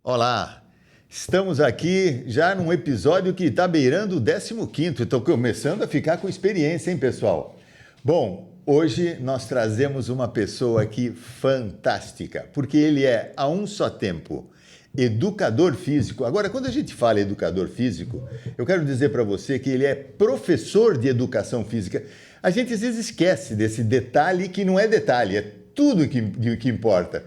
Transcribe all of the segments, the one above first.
Olá, estamos aqui já num episódio que está beirando o 15º. Estou começando a ficar com experiência, hein, pessoal? Bom, hoje nós trazemos uma pessoa aqui fantástica, porque ele é, a um só tempo, educador físico. Agora, quando a gente fala educador físico, eu quero dizer para você que ele é professor de educação física. A gente às vezes esquece desse detalhe que não é detalhe, é tudo que importa.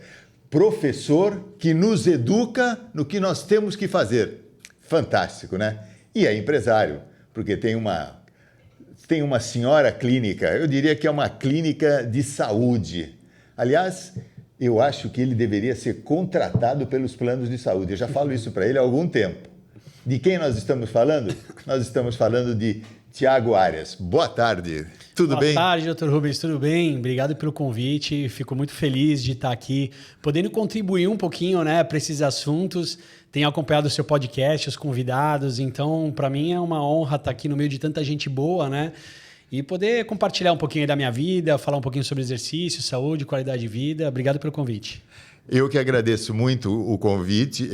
Professor que nos educa no que nós temos que fazer. Fantástico, né? E é empresário, porque tem uma senhora clínica, eu diria que é uma clínica de saúde. Aliás, eu acho que ele deveria ser contratado pelos planos de saúde. Eu já falo isso para ele há algum tempo. De quem nós estamos falando? Nós estamos falando de Tiago Arias. Boa tarde. Tudo bem? Boa tarde, Dr. Rubens. Tudo bem? Obrigado pelo convite. Fico muito feliz de estar aqui, podendo contribuir um pouquinho, né, para esses assuntos. Tenho acompanhado o seu podcast, os convidados. Então, para mim é uma honra estar aqui no meio de tanta gente boa, né? E poder compartilhar um pouquinho da minha vida, falar um pouquinho sobre exercício, saúde, qualidade de vida. Obrigado pelo convite. Eu que agradeço muito o convite,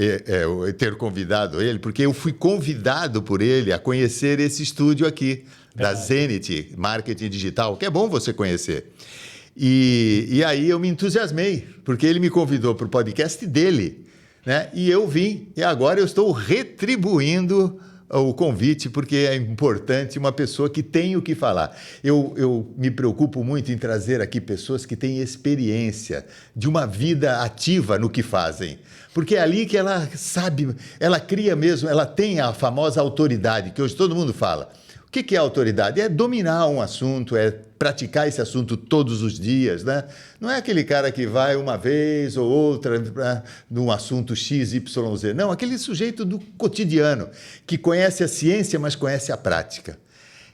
ter convidado ele, porque eu fui convidado por ele a conhecer esse estúdio aqui, da Zenith Marketing Digital, que é bom você conhecer. E aí eu me entusiasmei, porque ele me convidou para o podcast dele, né? E eu vim, e agora eu estou retribuindo o convite, porque é importante uma pessoa que tem o que falar. Eu me preocupo muito em trazer aqui pessoas que têm experiência de uma vida ativa no que fazem, porque é ali que ela sabe, ela cria mesmo, ela tem a famosa autoridade, que hoje todo mundo fala. O que é autoridade? É dominar um assunto, é praticar esse assunto todos os dias, né? Não é aquele cara que vai uma vez ou outra num assunto X, Y, Z. Não, aquele sujeito do cotidiano, que conhece a ciência, mas conhece a prática.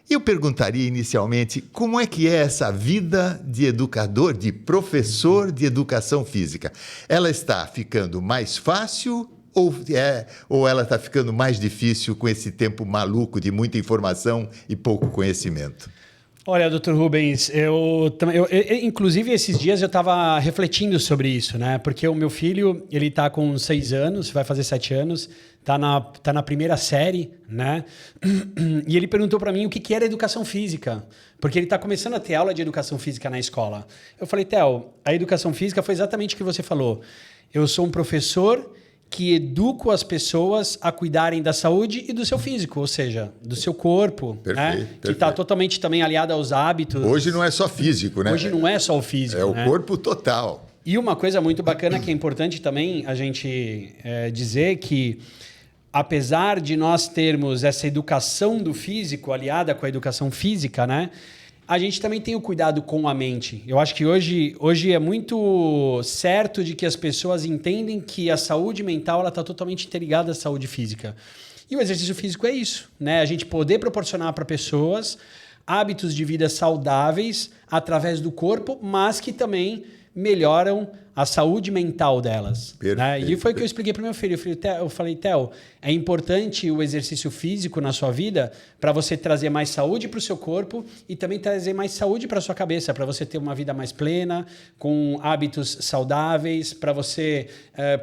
Eu perguntaria inicialmente como é que é essa vida de educador, de professor de educação física. Ela está ficando mais fácil ou ela está ficando mais difícil com esse tempo maluco de muita informação e pouco conhecimento? Olha, Dr. Rubens, inclusive esses dias eu estava refletindo sobre isso, né? Porque o meu filho, ele está com 6 anos, vai fazer 7 anos, tá na primeira série, né? E ele perguntou para mim o que era educação física, porque ele está começando a ter aula de educação física na escola. Eu falei, Theo, a educação física foi exatamente o que você falou. Eu sou um professor que educo as pessoas a cuidarem da saúde e do seu físico, ou seja, do seu corpo, perfeito, né? Que está totalmente também aliado aos hábitos. Hoje não é só físico, né? Hoje não é só o físico, é o né? corpo total. E uma coisa muito bacana que é importante também a gente dizer que, apesar de nós termos essa educação do físico aliada com a educação física, né? A gente também tem o cuidado com a mente. Eu acho que hoje é muito certo de que as pessoas entendem que a saúde mental está totalmente interligada à saúde física. E o exercício físico é isso, né? A gente poder proporcionar para pessoas hábitos de vida saudáveis através do corpo, mas que também melhoram a saúde mental delas. Perfeito, né? E foi o que eu expliquei para o meu filho. Eu falei, Theo, é importante o exercício físico na sua vida para você trazer mais saúde para o seu corpo e também trazer mais saúde para a sua cabeça, para você ter uma vida mais plena, com hábitos saudáveis, para você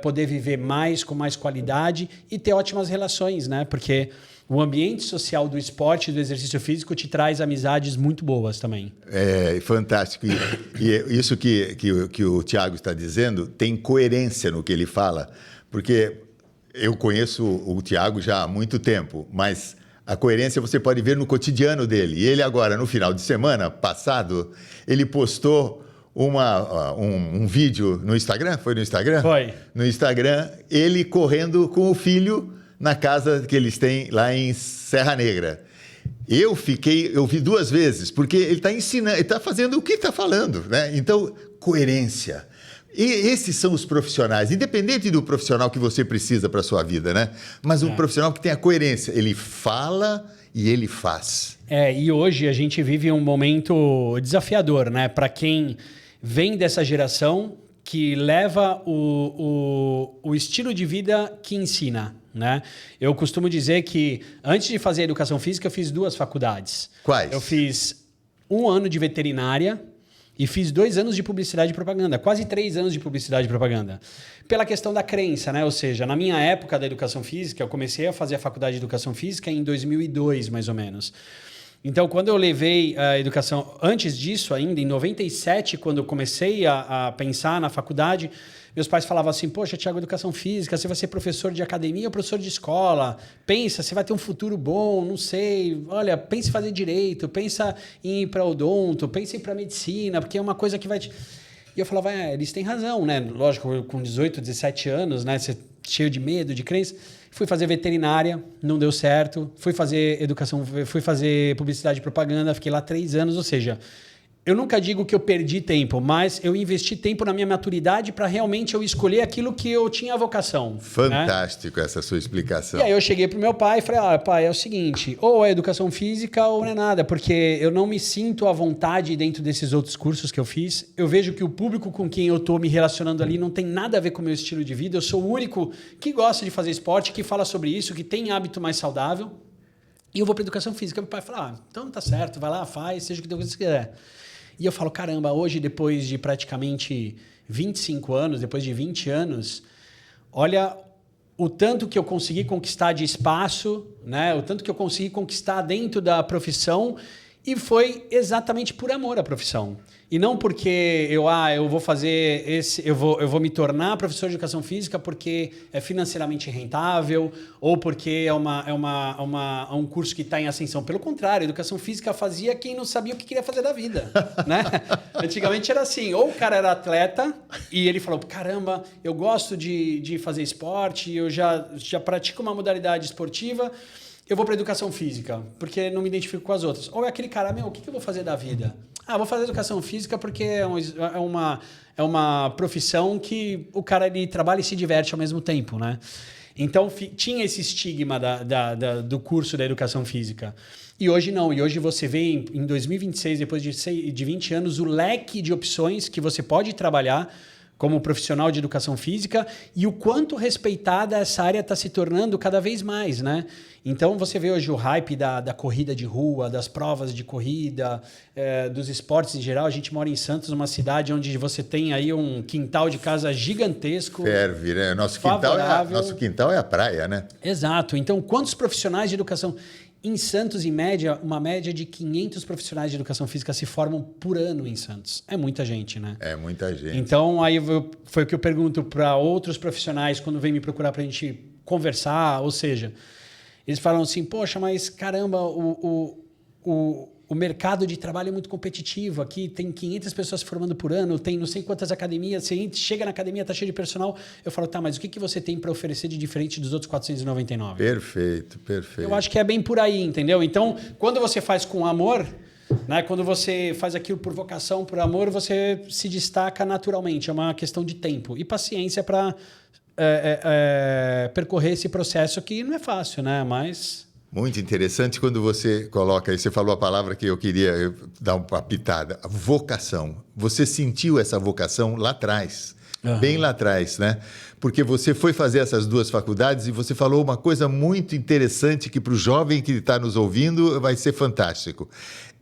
poder viver mais, com mais qualidade e ter ótimas relações, né? Porque o ambiente social do esporte e do exercício físico te traz amizades muito boas também. É fantástico. E isso que o Tiago está dizendo tem coerência no que ele fala, porque eu conheço o Tiago já há muito tempo, mas a coerência você pode ver no cotidiano dele. E ele agora, no final de semana passado, ele postou um vídeo no Instagram. Foi no Instagram? Foi. No Instagram, ele correndo com o filho na casa que eles têm lá em Serra Negra. Eu vi 2 vezes, porque ele está ensinando, ele está fazendo o que está falando, né? Então, coerência. E esses são os profissionais, independente do profissional que você precisa para a sua vida, né? Mas um profissional que tem a coerência, ele fala e ele faz. E hoje a gente vive um momento desafiador, né? Para quem vem dessa geração que leva o estilo de vida que ensina, né? Eu costumo dizer que antes de fazer educação física eu fiz 2 faculdades. Quais? Eu fiz 1 ano de veterinária E fiz 2 anos de publicidade e propaganda, quase 3 anos de publicidade e propaganda. Pela questão da crença, né? Ou seja, na minha época da educação física, eu comecei a fazer a faculdade de educação física em 2002, mais ou menos. Então, quando eu levei a educação... Antes disso ainda, em 97, quando eu comecei a pensar na faculdade, meus pais falavam assim, poxa, Thiago, educação física, você vai ser professor de academia ou professor de escola? Pensa, você vai ter um futuro bom, não sei. Olha, pensa em fazer direito, pensa em ir para odonto, pensa em ir para medicina, porque é uma coisa que vai te... E eu falava, eles têm razão, né? Lógico, com 18, 17 anos, né? Você cheio de medo, de crença. Fui fazer veterinária, não deu certo. Fui fazer educação, fui fazer publicidade e propaganda, fiquei lá 3 anos, ou seja... Eu nunca digo que eu perdi tempo, mas eu investi tempo na minha maturidade para realmente eu escolher aquilo que eu tinha vocação. Fantástico, né? Essa sua explicação. E aí eu cheguei pro meu pai e falei, pai, é o seguinte, ou é educação física ou não é nada, porque eu não me sinto à vontade dentro desses outros cursos que eu fiz. Eu vejo que o público com quem eu estou me relacionando ali não tem nada a ver com o meu estilo de vida. Eu sou o único que gosta de fazer esporte, que fala sobre isso, que tem hábito mais saudável. E eu vou para educação física. Meu pai fala, então tá certo, vai lá, faz, seja o que Deus quiser. E eu falo, caramba, hoje, depois de praticamente 25 anos, depois de 20 anos, olha o tanto que eu consegui conquistar de espaço, né? O tanto que eu consegui conquistar dentro da profissão, e foi exatamente por amor à profissão. E não porque eu vou fazer eu vou me tornar professor de educação física porque é financeiramente rentável ou porque é um curso que está em ascensão. Pelo contrário, a educação física fazia quem não sabia o que queria fazer da vida, né? Antigamente era assim, ou o cara era atleta e ele falou, caramba, eu gosto de fazer esporte, eu já pratico uma modalidade esportiva, eu vou para educação física, porque não me identifico com as outras. Ou é aquele cara, o que eu vou fazer da vida? Vou fazer educação física porque é uma profissão que o cara ele trabalha e se diverte ao mesmo tempo, né? Então, tinha esse estigma do curso da educação física. E hoje não. E hoje você vê, em 2026, depois de 20 anos, o leque de opções que você pode trabalhar como profissional de educação física e o quanto respeitada essa área está se tornando cada vez mais, né? Então, você vê hoje o hype da corrida de rua, das provas de corrida, dos esportes em geral. A gente mora em Santos, uma cidade onde você tem aí um quintal de casa gigantesco. Ferve, né? Nosso quintal é a praia, né? Exato. Então, quantos profissionais de educação... Em Santos, em média, uma média de 500 profissionais de educação física se formam por ano em Santos. É muita gente, né? É muita gente. Então, aí foi o que eu pergunto para outros profissionais quando vêm me procurar para a gente conversar. Ou seja, eles falam assim, poxa, mas caramba, o mercado de trabalho é muito competitivo. Aqui tem 500 pessoas se formando por ano, tem não sei quantas academias. Você chega na academia, está cheio de personal. Eu falo, tá, mas o que você tem para oferecer de diferente dos outros 499? Perfeito, perfeito. Eu acho que é bem por aí, entendeu? Então, quando você faz com amor, né, quando você faz aquilo por vocação, por amor, você se destaca naturalmente. É uma questão de tempo e paciência para percorrer esse processo que não é fácil, né? Mas... Muito interessante quando você coloca, aí você falou a palavra que eu queria dar uma pitada, vocação. Você sentiu essa vocação lá atrás, bem lá atrás, né? Porque você foi fazer essas 2 faculdades e você falou uma coisa muito interessante que para o jovem que está nos ouvindo vai ser fantástico.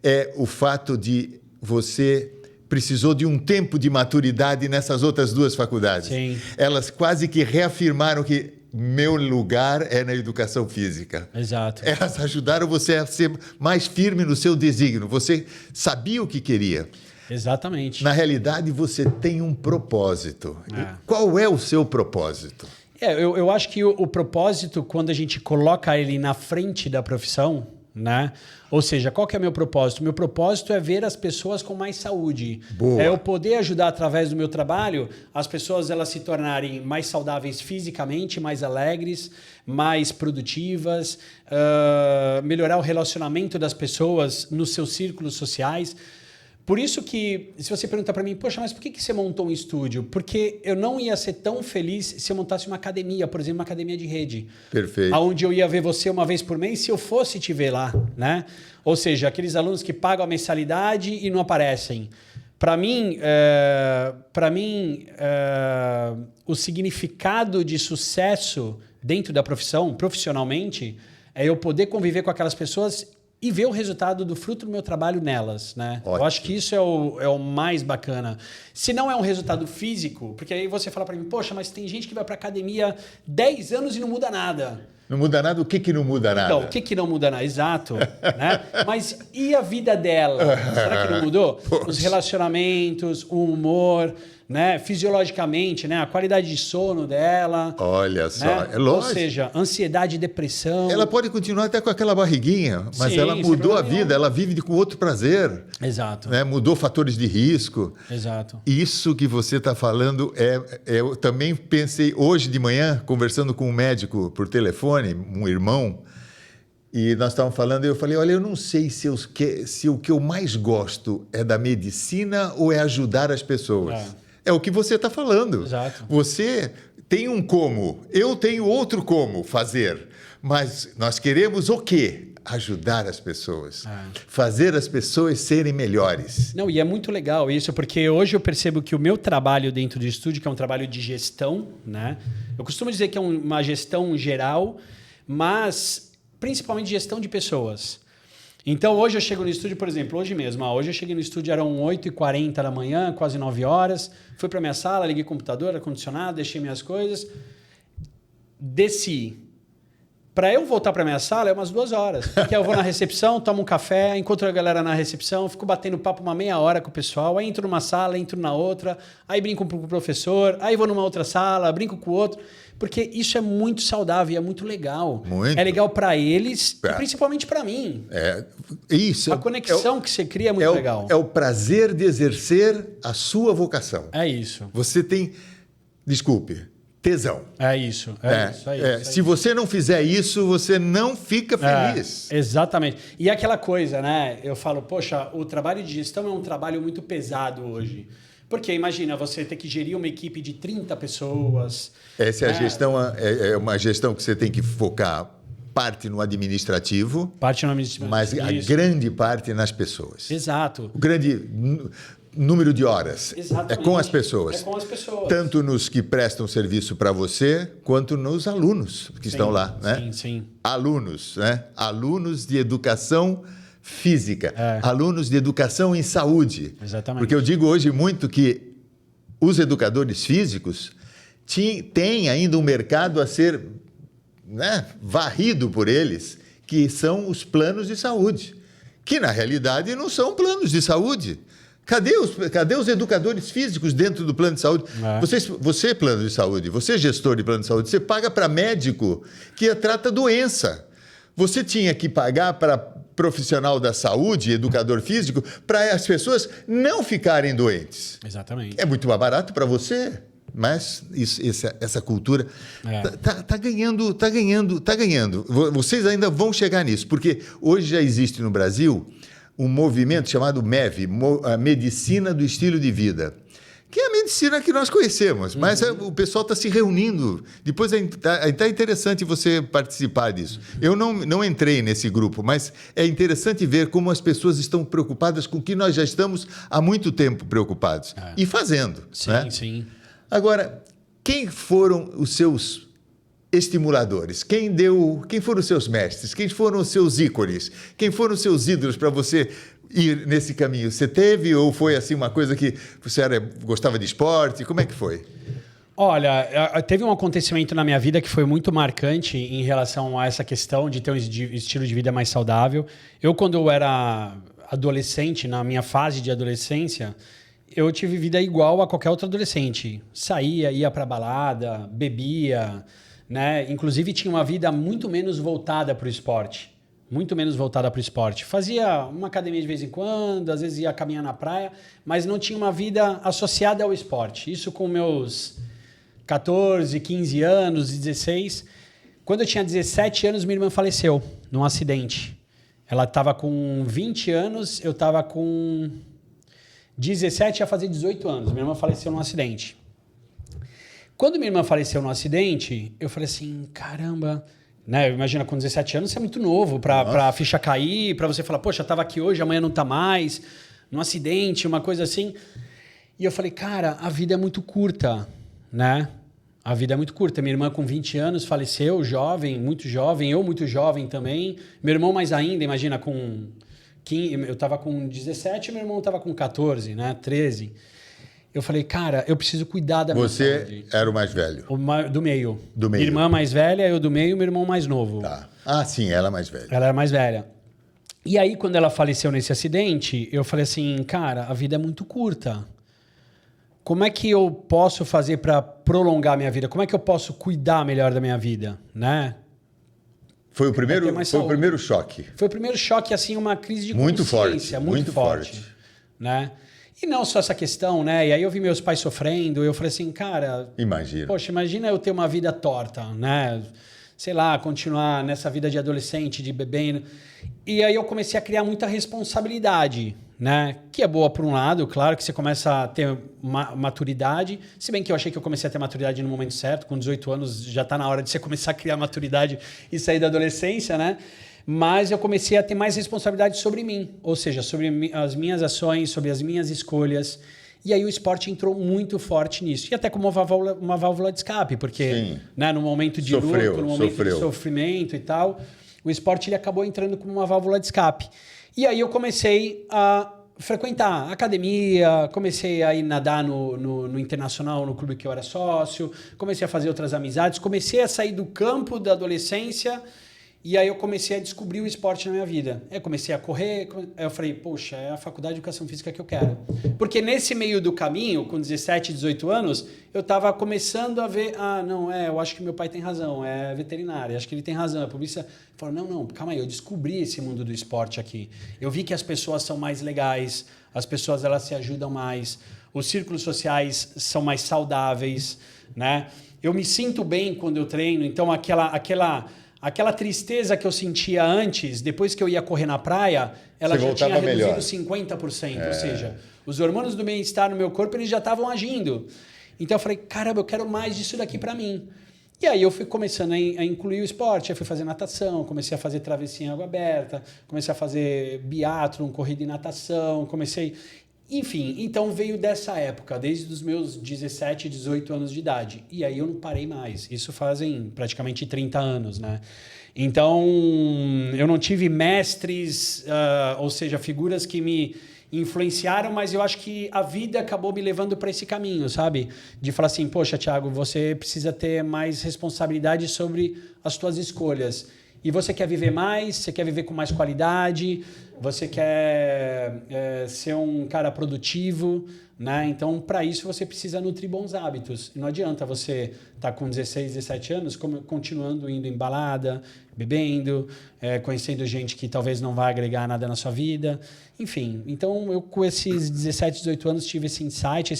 É o fato de você precisou de um tempo de maturidade nessas outras 2 faculdades. Sim. Elas quase que reafirmaram que meu lugar é na educação física. Exato. Elas ajudaram você a ser mais firme no seu desígnio. Você sabia o que queria. Exatamente. Na realidade, você tem um propósito. Qual é o seu propósito? Eu acho que o propósito, quando a gente coloca ele na frente da profissão, né? Ou seja, qual que é o meu propósito? Meu propósito é ver as pessoas com mais saúde. Boa. É eu poder ajudar através do meu trabalho as pessoas elas se tornarem mais saudáveis fisicamente, mais alegres, mais produtivas, melhorar o relacionamento das pessoas nos seus círculos sociais. Por isso que, se você perguntar para mim, poxa, mas por que você montou um estúdio? Porque eu não ia ser tão feliz se eu montasse uma academia, por exemplo, uma academia de rede. Perfeito. Onde eu ia ver você uma vez por mês se eu fosse te ver lá, né? Ou seja, aqueles alunos que pagam a mensalidade e não aparecem. Para mim, o significado de sucesso dentro da profissão, profissionalmente, é eu poder conviver com aquelas pessoas e ver o resultado do fruto do meu trabalho nelas, né? Ótimo. Eu acho que isso é o mais bacana. Se não é um resultado físico, porque aí você fala para mim, poxa, mas tem gente que vai para academia 10 anos e não muda nada. Não muda nada? O que não muda nada? Então, o que não muda nada? Exato. Né? Mas e a vida dela? Será que não mudou? Poxa. Os relacionamentos, o humor, né? Fisiologicamente, né? A qualidade de sono dela. Olha só, né? é lógico. Ou seja, ansiedade e depressão. Ela pode continuar até com aquela barriguinha, mas Sim, ela sem mudou a problema vida, ela vive com outro prazer. Exato. Né? Mudou fatores de risco. Exato. Isso que você está falando, eu também pensei hoje de manhã, conversando com um médico por telefone, um irmão, e nós estávamos falando, e eu falei, olha, eu não sei se o que eu mais gosto é da medicina ou é ajudar as pessoas. É o que você está falando. Exato. Você tem um como, eu tenho outro como fazer, mas nós queremos o quê? Ajudar as pessoas, fazer as pessoas serem melhores. Não, e é muito legal isso, porque hoje eu percebo que o meu trabalho dentro do estúdio, que é um trabalho de gestão, né? Eu costumo dizer que é uma gestão geral, mas principalmente gestão de pessoas. Então, hoje eu chego no estúdio, por exemplo, hoje mesmo. Hoje eu cheguei no estúdio, eram 8h40 da manhã, quase 9 horas. Fui para minha sala, liguei o computador, ar-condicionado, deixei minhas coisas. Desci. Para eu voltar para minha sala é umas 2 horas. Porque eu vou na recepção, tomo um café, encontro a galera na recepção, fico batendo papo uma meia hora com o pessoal, aí entro numa sala, entro na outra, aí brinco com o professor, aí vou numa outra sala, brinco com o outro. Porque isso é muito saudável e é muito legal. Muito. É legal para eles e principalmente para mim. Isso. A conexão que você cria é muito legal. É o prazer de exercer a sua vocação. É isso. Você tem, desculpe, tesão. É isso. Se você não fizer isso, você não fica feliz. Exatamente. E aquela coisa, né? Eu falo, poxa, o trabalho de gestão é um trabalho muito pesado hoje. Porque imagina, você ter que gerir uma equipe de 30 pessoas. Essa é a gestão, é uma gestão que você tem que focar parte no administrativo, Parte no administrativo. mas a grande parte nas pessoas. Exato. O grande número de horas Exatamente. é com as pessoas. É com as pessoas. Tanto nos que prestam serviço para você, quanto nos alunos que estão lá. Né? Sim. Alunos, né? Alunos de educação física, É. alunos de educação em saúde. Exatamente. Porque eu digo hoje muito que os educadores físicos têm ainda um mercado a ser, né, varrido por eles, que são os planos de saúde, que na realidade não são planos de saúde. Cadê os educadores físicos dentro do plano de saúde? Você é plano de saúde, você é gestor de plano de saúde, você paga para médico que trata doença. Você tinha que pagar para profissional da saúde, educador físico, para as pessoas não ficarem doentes. Exatamente. É muito mais barato para você, mas essa cultura tá ganhando. Vocês ainda vão chegar nisso, porque hoje já existe no Brasil um movimento chamado MEV, a Medicina do Estilo de Vida, que é a medicina que nós conhecemos, mas o pessoal está se reunindo. Depois é interessante você participar disso. Eu não entrei nesse grupo, mas é interessante ver como as pessoas estão preocupadas com o que nós já estamos há muito tempo preocupados e fazendo. Sim, né? sim. Agora, quem foram os seus estimuladores? Quem foram os seus mestres? Quem foram os seus ícones? Quem foram os seus ídolos para você ir nesse caminho? Você teve ou foi assim uma coisa que você gostava de esporte? Como é que foi? Olha, teve um acontecimento na minha vida que foi muito marcante em relação a essa questão de ter um estilo de vida mais saudável. Quando eu era adolescente, na minha fase de adolescência, eu tive vida igual a qualquer outro adolescente. Saía, ia para balada, bebia, né? Inclusive tinha uma vida muito menos voltada para o esporte. Muito menos voltada para o esporte. Fazia uma academia de vez em quando, às vezes ia caminhar na praia, mas não tinha uma vida associada ao esporte. Isso com meus 14, 15 anos, 16. Quando eu tinha 17 anos, minha irmã faleceu num acidente. Ela estava com 20 anos, eu estava com 17 a fazer 18 anos. Minha irmã faleceu num acidente. Quando minha irmã faleceu num acidente, eu falei assim, caramba... Né? Imagina, com 17 anos, você é muito novo para a ficha cair, para você falar, poxa, estava aqui hoje, amanhã não está mais, num acidente, uma coisa assim. E eu falei, cara, a vida é muito curta, né? A vida é muito curta. Minha irmã com 20 anos faleceu, jovem, eu muito jovem também. Meu irmão mais ainda, imagina, com 15, eu estava com 17, meu irmão estava com 14, né, 13. Eu falei, cara, eu preciso cuidar da minha saúde. Você era o mais velho? Do meio. Do meio. Minha irmã mais velha, eu do meio, meu irmão mais novo. Tá. Ah, sim, ela é mais velha. Ela era mais velha. E aí, quando ela faleceu nesse acidente, eu falei assim, cara, a vida é muito curta. Como é que eu posso fazer para prolongar a minha vida? Como é que eu posso cuidar melhor da minha vida, né? Foi o primeiro choque. Foi o primeiro choque, assim, uma crise de muito consciência. Forte, muito forte. Né? E não só essa questão, né? E aí eu vi meus pais sofrendo, eu falei assim, cara... Imagina. Poxa, imagina eu ter uma vida torta, né? Sei lá, continuar nessa vida de adolescente, de bebendo. E aí eu comecei a criar muita responsabilidade, né? Que é boa por um lado, claro que você começa a ter maturidade. Se bem que eu achei que eu comecei a ter maturidade no momento certo, com 18 anos já está na hora de você começar a criar maturidade e sair da adolescência, né? Mas eu comecei a ter mais responsabilidade sobre mim, ou seja, sobre as minhas ações, sobre as minhas escolhas. E aí o esporte entrou muito forte nisso. E até como uma válvula de escape, porque né, no momento de luto, no momento de sofrimento e tal, o esporte ele acabou entrando como uma válvula de escape. E aí eu comecei a frequentar academia, comecei a ir nadar no Internacional, no clube que eu era sócio, comecei a fazer outras amizades, comecei a sair do campo da adolescência. E aí eu comecei a descobrir o esporte na minha vida. Eu comecei a correr, aí eu falei, poxa, é a faculdade de Educação Física que eu quero. Porque nesse meio do caminho, com 17, 18 anos, eu estava começando a ver, eu acho que meu pai tem razão, é veterinário, acho que ele tem razão, é publicista. Eu falei, não, calma aí, eu descobri esse mundo do esporte aqui. Eu vi que as pessoas são mais legais, as pessoas elas se ajudam mais, os círculos sociais são mais saudáveis, né? Eu me sinto bem quando eu treino, então aquela tristeza que eu sentia antes, depois que eu ia correr na praia, ela já tinha reduzido 50%. Ou seja, os hormônios do bem-estar no meu corpo eles já estavam agindo. Então eu falei, caramba, eu quero mais disso daqui para mim. E aí eu fui começando a incluir o esporte, eu fui fazer natação, comecei a fazer travessia em água aberta, comecei a fazer biatlon, corrida e natação, Enfim, então veio dessa época, desde os meus 17, 18 anos de idade. E aí eu não parei mais. Isso fazem praticamente 30 anos, né? Então, eu não tive mestres, ou seja, figuras que me influenciaram, mas eu acho que a vida acabou me levando para esse caminho, sabe? De falar assim, poxa, Thiago, você precisa ter mais responsabilidade sobre as suas escolhas. E você quer viver mais, você quer viver com mais qualidade, você quer ser um cara produtivo, né? Então, para isso, você precisa nutrir bons hábitos. E não adianta você estar com 16, 17 anos continuando indo em balada, bebendo, conhecendo gente que talvez não vai agregar nada na sua vida. Enfim, então eu com esses 17, 18 anos tive esse insight,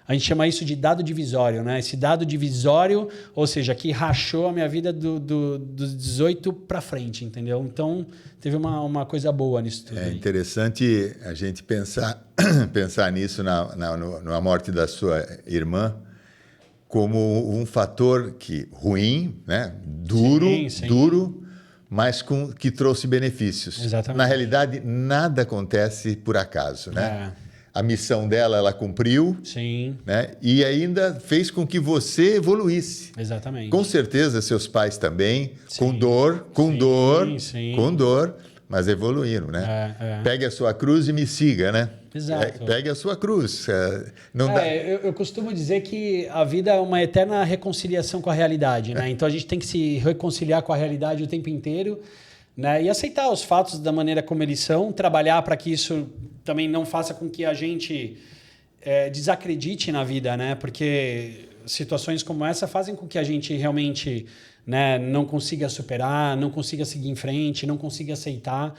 a gente chama isso de dado divisório, né? Esse dado divisório, ou seja, que rachou a minha vida dos 18 para frente, entendeu? Então, teve uma coisa boa nisso tudo. É interessante a gente pensar nisso na morte da sua irmã como um fator ruim, né? Duro, mas que trouxe benefícios. Exatamente. Na realidade, nada acontece por acaso, né? A missão dela, ela cumpriu. Sim. Né? E ainda fez com que você evoluísse. Exatamente. Com certeza, seus pais também, sim. com dor, mas evoluíram, né? Pegue a sua cruz e me siga, né? Exato. Pegue a sua cruz. Eu costumo dizer que a vida é uma eterna reconciliação com a realidade, né? Então a gente tem que se reconciliar com a realidade o tempo inteiro, né? E aceitar os fatos da maneira como eles são, trabalhar para que isso também não faça com que a gente desacredite na vida, né? Porque situações como essa fazem com que a gente realmente, né, não consiga superar, não consiga seguir em frente, não consiga aceitar.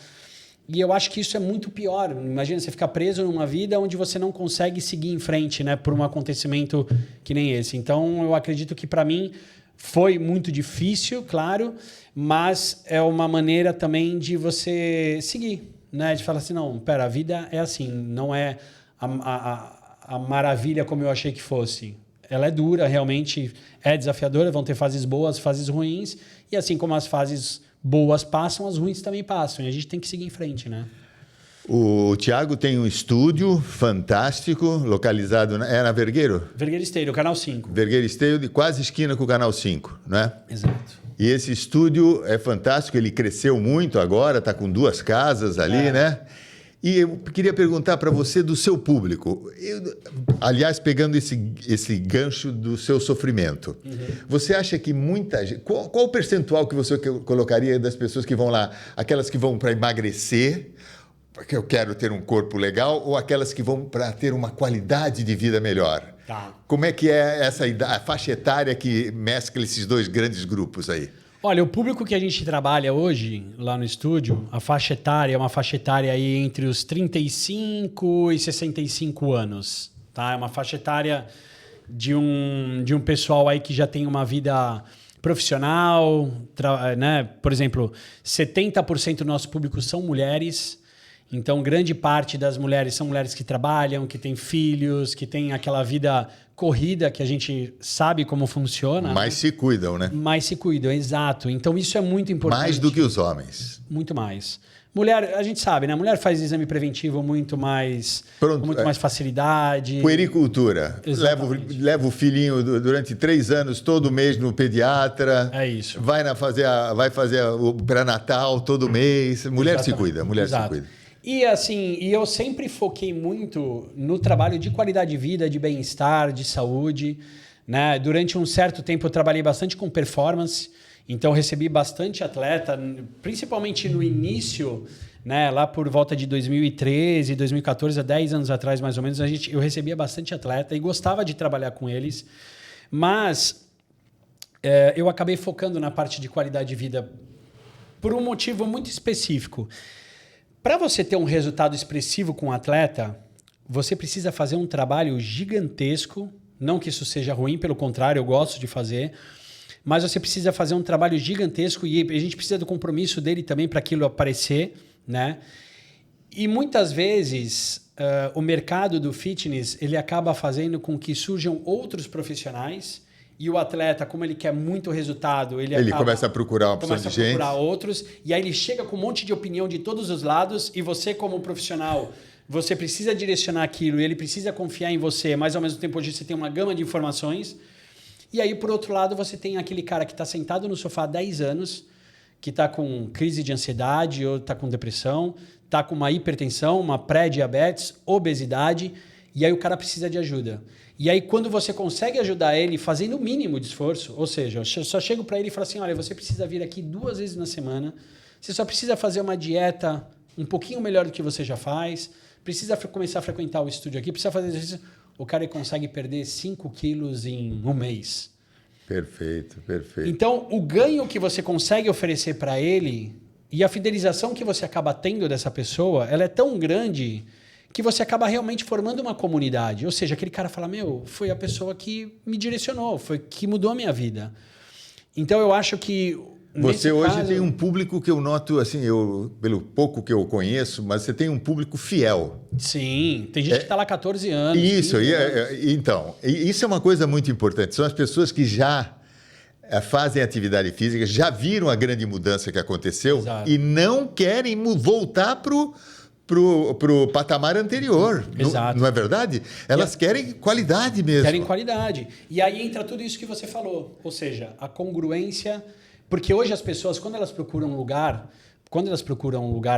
E eu acho que isso é muito pior. Imagina você ficar preso numa vida onde você não consegue seguir em frente, né, por um acontecimento que nem esse. Então, eu acredito que para mim foi muito difícil, claro, mas é uma maneira também de você seguir, né? De falar assim, não, pera, a vida é assim, não é a maravilha como eu achei que fosse. Ela é dura, realmente é desafiadora, vão ter fases boas, fases ruins, e assim como as fases boas passam, as ruins também passam, e a gente tem que seguir em frente, né? O Thiago tem um estúdio fantástico, localizado na Vergueiro? Vergueiro Esteiro, Canal 5. Vergueiro Esteiro, de quase esquina com o Canal 5, né? Exato. E esse estúdio é fantástico, ele cresceu muito agora, está com 2 casas ali, né? E eu queria perguntar para você do seu público. Aliás, pegando esse gancho do seu sofrimento. Você acha que muita gente... Qual o percentual que você colocaria das pessoas que vão lá? Aquelas que vão para emagrecer, porque eu quero ter um corpo legal, ou aquelas que vão para ter uma qualidade de vida melhor? Tá. Como é que é a faixa etária que mescla esses 2 grandes grupos aí? Olha, o público que a gente trabalha hoje lá no estúdio, a faixa etária é uma faixa etária aí entre os 35 e 65 anos, tá? É uma faixa etária de um pessoal aí que já tem uma vida profissional, né? Por exemplo, 70% do nosso público são mulheres. Então, grande parte das mulheres são mulheres que trabalham, que têm filhos, que têm aquela vida corrida que a gente sabe como funciona. Mais se cuidam, né? Mais se cuidam, exato. Então, isso é muito importante. Mais do que os homens. Muito mais. Mulher, a gente sabe, né? Mulher faz exame preventivo muito mais, com muito mais facilidade. Puericultura. Leva o filhinho durante 3 anos, todo mês no pediatra. É isso. Vai fazer o pré-natal todo mês. Mulher Exatamente. se cuida, mulher Exato. se cuida. E assim, eu sempre foquei muito no trabalho de qualidade de vida, de bem-estar, de saúde, né? Durante um certo tempo eu trabalhei bastante com performance, então eu recebi bastante atleta, principalmente no início, né? Lá por volta de 2013, 2014, há 10 anos atrás mais ou menos, eu recebia bastante atleta e gostava de trabalhar com eles, mas eu acabei focando na parte de qualidade de vida por um motivo muito específico. Para você ter um resultado expressivo com um atleta, você precisa fazer um trabalho gigantesco. Não que isso seja ruim, pelo contrário, eu gosto de fazer. Mas você precisa fazer um trabalho gigantesco e a gente precisa do compromisso dele também para aquilo aparecer, né? E muitas vezes o mercado do fitness ele acaba fazendo com que surjam outros profissionais. E o atleta, como ele quer muito resultado, ele começa a procurar uma opção de gente. Começa a procurar outros. E aí ele chega com um monte de opinião de todos os lados. E você, como profissional, você precisa direcionar aquilo. E ele precisa confiar em você. Mas, ao mesmo tempo, hoje você tem uma gama de informações. E aí, por outro lado, você tem aquele cara que está sentado no sofá há 10 anos, que está com crise de ansiedade, ou está com depressão, está com uma hipertensão, uma pré-diabetes, obesidade. E aí o cara precisa de ajuda. E aí, quando você consegue ajudar ele fazendo o mínimo de esforço, ou seja, eu só chego para ele e falo assim, olha, você precisa vir aqui 2 vezes na semana, você só precisa fazer uma dieta um pouquinho melhor do que você já faz, precisa começar a frequentar o estúdio aqui, precisa fazer exercício. O cara consegue perder 5 quilos em um mês. Perfeito, perfeito. Então, o ganho que você consegue oferecer para ele e a fidelização que você acaba tendo dessa pessoa, ela é tão grande que você acaba realmente formando uma comunidade. Ou seja, aquele cara fala, foi a pessoa que me direcionou, foi que mudou a minha vida. Então, eu acho que... Você hoje tem um público que eu noto, assim, pelo pouco que eu conheço, mas você tem um público fiel. Sim, tem gente que está lá há 14 anos. Isso, então, isso é uma coisa muito importante. São as pessoas que já fazem atividade física, já viram a grande mudança que aconteceu. Exato. E não querem voltar pro patamar anterior. Exato. Não é verdade? Elas querem qualidade mesmo. Querem qualidade. E aí entra tudo isso que você falou. Ou seja, a congruência... Porque hoje as pessoas, quando elas procuram um lugar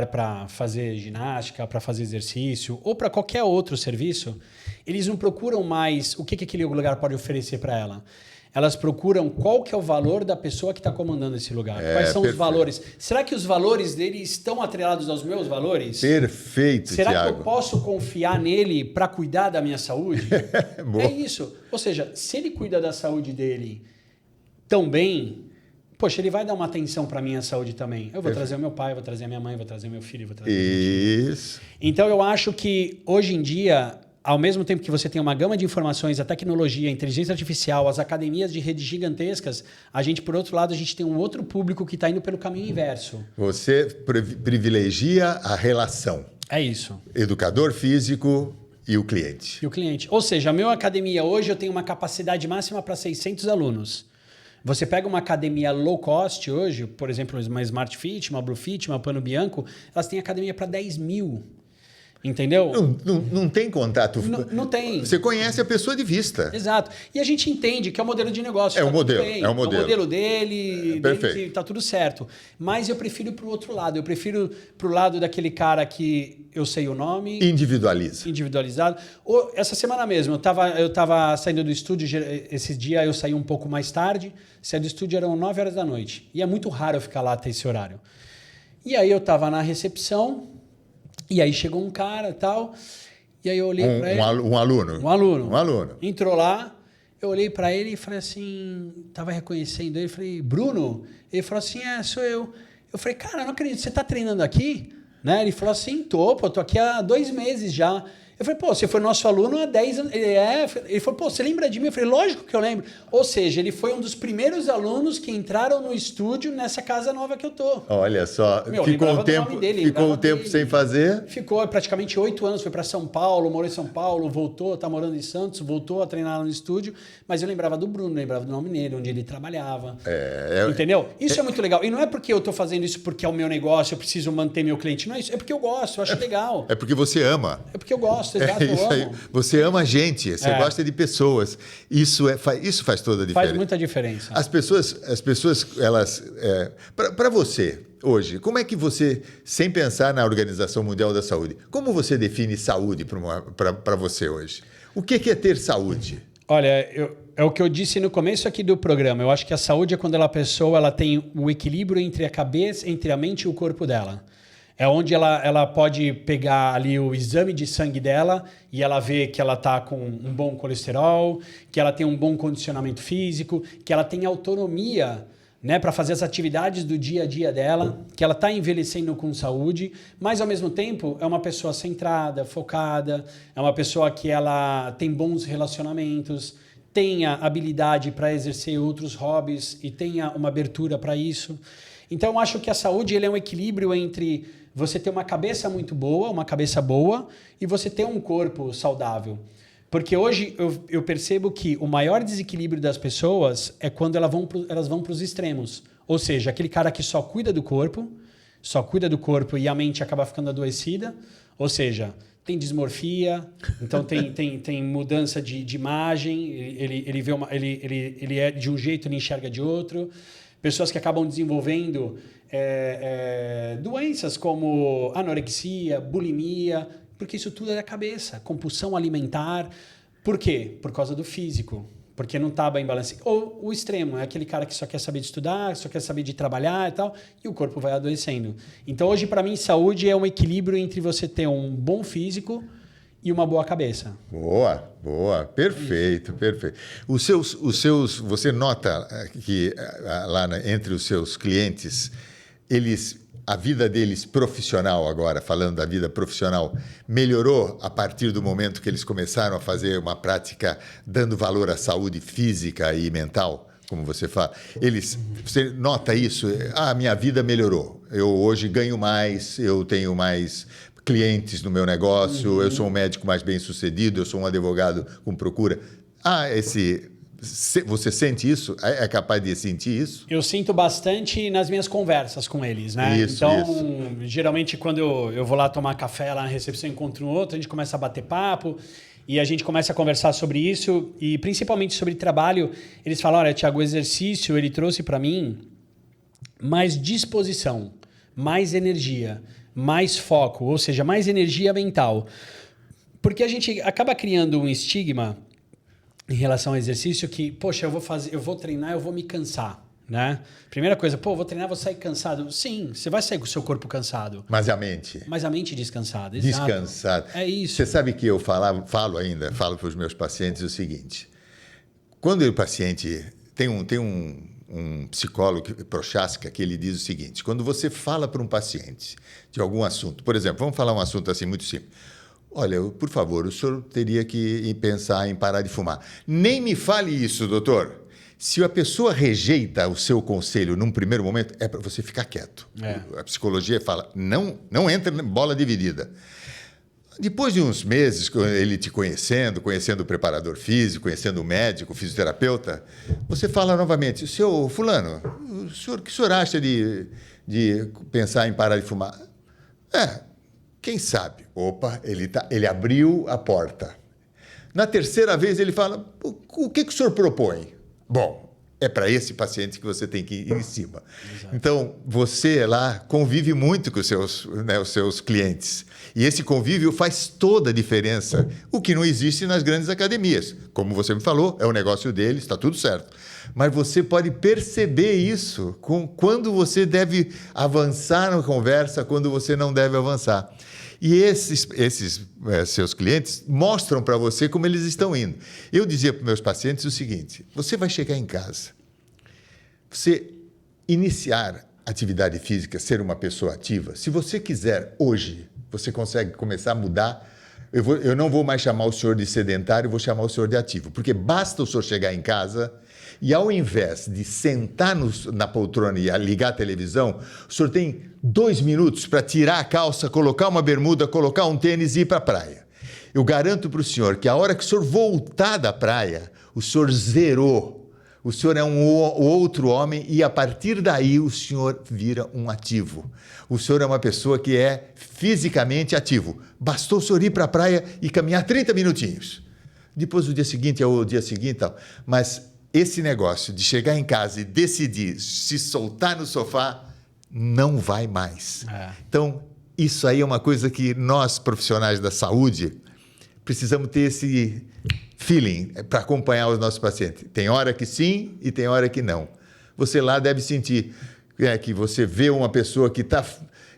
para fazer ginástica, para fazer exercício, ou para qualquer outro serviço, eles não procuram mais o que aquele lugar pode oferecer para ela. Elas procuram qual que é o valor da pessoa que está comandando esse lugar. Quais são os valores? Será que os valores dele estão atrelados aos meus valores? Perfeito, Será Thiago. que eu posso confiar nele para cuidar da minha saúde? É isso. Ou seja, se ele cuida da saúde dele tão bem, poxa, ele vai dar uma atenção para a minha saúde também. Eu vou trazer o meu pai, vou trazer a minha mãe, vou trazer meu filho, vou trazer isso. Então, eu acho que hoje em dia... Ao mesmo tempo que você tem uma gama de informações, a tecnologia, a inteligência artificial, as academias de redes gigantescas, por outro lado, a gente tem um outro público que está indo pelo caminho inverso. Você privilegia a relação. É isso. Educador físico e o cliente. E o cliente. Ou seja, a minha academia hoje eu tenho uma capacidade máxima para 600 alunos. Você pega uma academia low cost hoje, por exemplo, uma Smart Fit, uma Blue Fit, uma Pano Bianco, elas têm academia para 10 mil. Entendeu? Não tem contato. Não tem. Você conhece a pessoa de vista. Exato. E a gente entende que é o modelo de negócio. É tá o modelo. tudo bem. É o modelo. É o modelo dele Perfeito. que tá tudo certo. Mas eu prefiro pro outro lado. Eu prefiro pro lado daquele cara que eu sei o nome. Individualiza. Individualizado. Essa semana mesmo, eu tava saindo do estúdio, esse dia eu saí um pouco mais tarde. Saí do estúdio, eram 9 horas da noite. E é muito raro eu ficar lá até esse horário. E aí eu tava na recepção. E aí chegou um cara e tal, e aí eu olhei para ele... Um aluno? Um aluno. Um aluno. Entrou lá, eu olhei para ele e falei assim, tava reconhecendo ele, falei, Bruno? Ele falou assim, sou eu. Eu falei, cara, não acredito, você tá treinando aqui? Né? Ele falou assim, tô aqui há 2 meses já. Eu falei, pô, você foi nosso aluno há 10 anos. Ele falou, pô, você lembra de mim? Eu falei, lógico que eu lembro. Ou seja, ele foi um dos primeiros alunos que entraram no estúdio nessa casa nova que eu tô. Olha só, ficou um tempo sem fazer? Ficou praticamente 8 anos, foi para São Paulo, morou em São Paulo, voltou, tá morando em Santos, voltou a treinar lá no estúdio, mas eu lembrava do Bruno, lembrava do nome dele, onde ele trabalhava. Entendeu? Isso é muito legal. E não é porque eu tô fazendo isso porque é o meu negócio, eu preciso manter meu cliente. Não é isso, é porque eu gosto, eu acho legal. É porque você ama. É porque eu gosto. Exato, isso aí. Você ama a gente, você gosta de pessoas. Isso faz toda a diferença. Faz muita diferença. As pessoas elas... Para você, hoje, como é que você, sem pensar na Organização Mundial da Saúde, como você define saúde para você hoje? O que é ter saúde? Olha, é o que eu disse no começo aqui do programa. Eu acho que a saúde é quando a pessoa ela tem o equilíbrio entre a cabeça, entre a mente e o corpo dela. É onde ela pode pegar ali o exame de sangue dela e ela vê que ela está com um bom colesterol, que ela tem um bom condicionamento físico, que ela tem autonomia, né, para fazer as atividades do dia a dia dela, que ela está envelhecendo com saúde, mas ao mesmo tempo é uma pessoa centrada, focada, é uma pessoa que ela tem bons relacionamentos, tenha habilidade para exercer outros hobbies e tenha uma abertura para isso. Então eu acho que a saúde ele é um equilíbrio entre você ter uma cabeça muito boa, uma cabeça boa, e você ter um corpo saudável. Porque hoje eu percebo que o maior desequilíbrio das pessoas é quando elas vão para os extremos. Ou seja, aquele cara que só cuida do corpo e a mente acaba ficando adoecida. Ou seja, tem dismorfia, então tem mudança de imagem, ele é de um jeito, ele enxerga de outro. Pessoas que acabam desenvolvendo doenças como anorexia, bulimia, porque isso tudo é da cabeça. Compulsão alimentar. Por quê? Por causa do físico. Porque não está bem balanceado. Ou o extremo, é aquele cara que só quer saber de estudar, só quer saber de trabalhar e tal, e o corpo vai adoecendo. Então, hoje, para mim, saúde é um equilíbrio entre você ter um bom físico e uma boa cabeça. Boa. Perfeito. Você nota que lá entre os seus clientes, a vida deles profissional agora, falando da vida profissional, melhorou a partir do momento que eles começaram a fazer uma prática dando valor à saúde física e mental, como você fala? Você nota isso? Minha vida melhorou. Eu hoje ganho mais, eu tenho mais clientes no meu negócio, eu sou um médico mais bem-sucedido, eu sou um advogado com procura. Você sente isso? É capaz de sentir isso? Eu sinto bastante nas minhas conversas com eles, né? Isso. Geralmente, quando eu vou lá tomar café lá na recepção, encontro um outro, a gente começa a bater papo e a gente começa a conversar sobre isso e principalmente sobre trabalho. Eles falam, olha, Thiago, o exercício, ele trouxe para mim mais disposição, mais energia, mais foco, ou seja, mais energia mental. Porque a gente acaba criando um estigma em relação ao exercício que, poxa, eu vou treinar, eu vou me cansar, né? Primeira coisa, vou treinar, vou sair cansado. Sim, você vai sair com o seu corpo cansado. Mas a mente? Mas a mente descansada, exato. Descansada. É isso. Você sabe que eu falo para os meus pacientes o seguinte, quando o paciente tem um psicólogo, Prochaska, que ele diz o seguinte, quando você fala para um paciente de algum assunto, por exemplo, vamos falar um assunto assim muito simples, olha, por favor, o senhor teria que pensar em parar de fumar. Nem me fale isso, doutor. Se a pessoa rejeita o seu conselho num primeiro momento, é para você ficar quieto. A psicologia fala, não entra em bola dividida. Depois de uns meses, ele te conhecendo o preparador físico, conhecendo o médico, o fisioterapeuta, você fala novamente, seu fulano, o que o senhor acha de pensar em parar de fumar? Quem sabe? Opa, ele abriu a porta. Na terceira vez ele fala, o que o senhor propõe? Bom, é para esse paciente que você tem que ir em cima. Exato. Então, você lá convive muito com os seus clientes. E esse convívio faz toda a diferença, o que não existe nas grandes academias. Como você me falou, é o negócio deles, está tudo certo. Mas você pode perceber isso quando você deve avançar na conversa, quando você não deve avançar. E esses seus clientes mostram para você como eles estão indo. Eu dizia para meus pacientes o seguinte, você vai chegar em casa, você iniciar atividade física, ser uma pessoa ativa, se você quiser hoje, você consegue começar a mudar. Eu não vou mais chamar o senhor de sedentário, vou chamar o senhor de ativo, porque basta o senhor chegar em casa e, ao invés de sentar na poltrona e ligar a televisão, o senhor tem 2 minutos para tirar a calça, colocar uma bermuda, colocar um tênis e ir para a praia. Eu garanto para o senhor que a hora que o senhor voltar da praia, o senhor zerou. O senhor é um outro homem e, a partir daí, o senhor vira um ativo. O senhor é uma pessoa que é fisicamente ativo. Bastou o senhor ir para a praia e caminhar 30 minutinhos. Depois, o dia seguinte é o dia seguinte. Tal. Mas esse negócio de chegar em casa e decidir se soltar no sofá, não vai mais. Então, isso aí é uma coisa que nós, profissionais da saúde, precisamos ter esse feeling para acompanhar os nossos pacientes. Tem hora que sim e tem hora que não. Você lá deve sentir que você vê uma pessoa que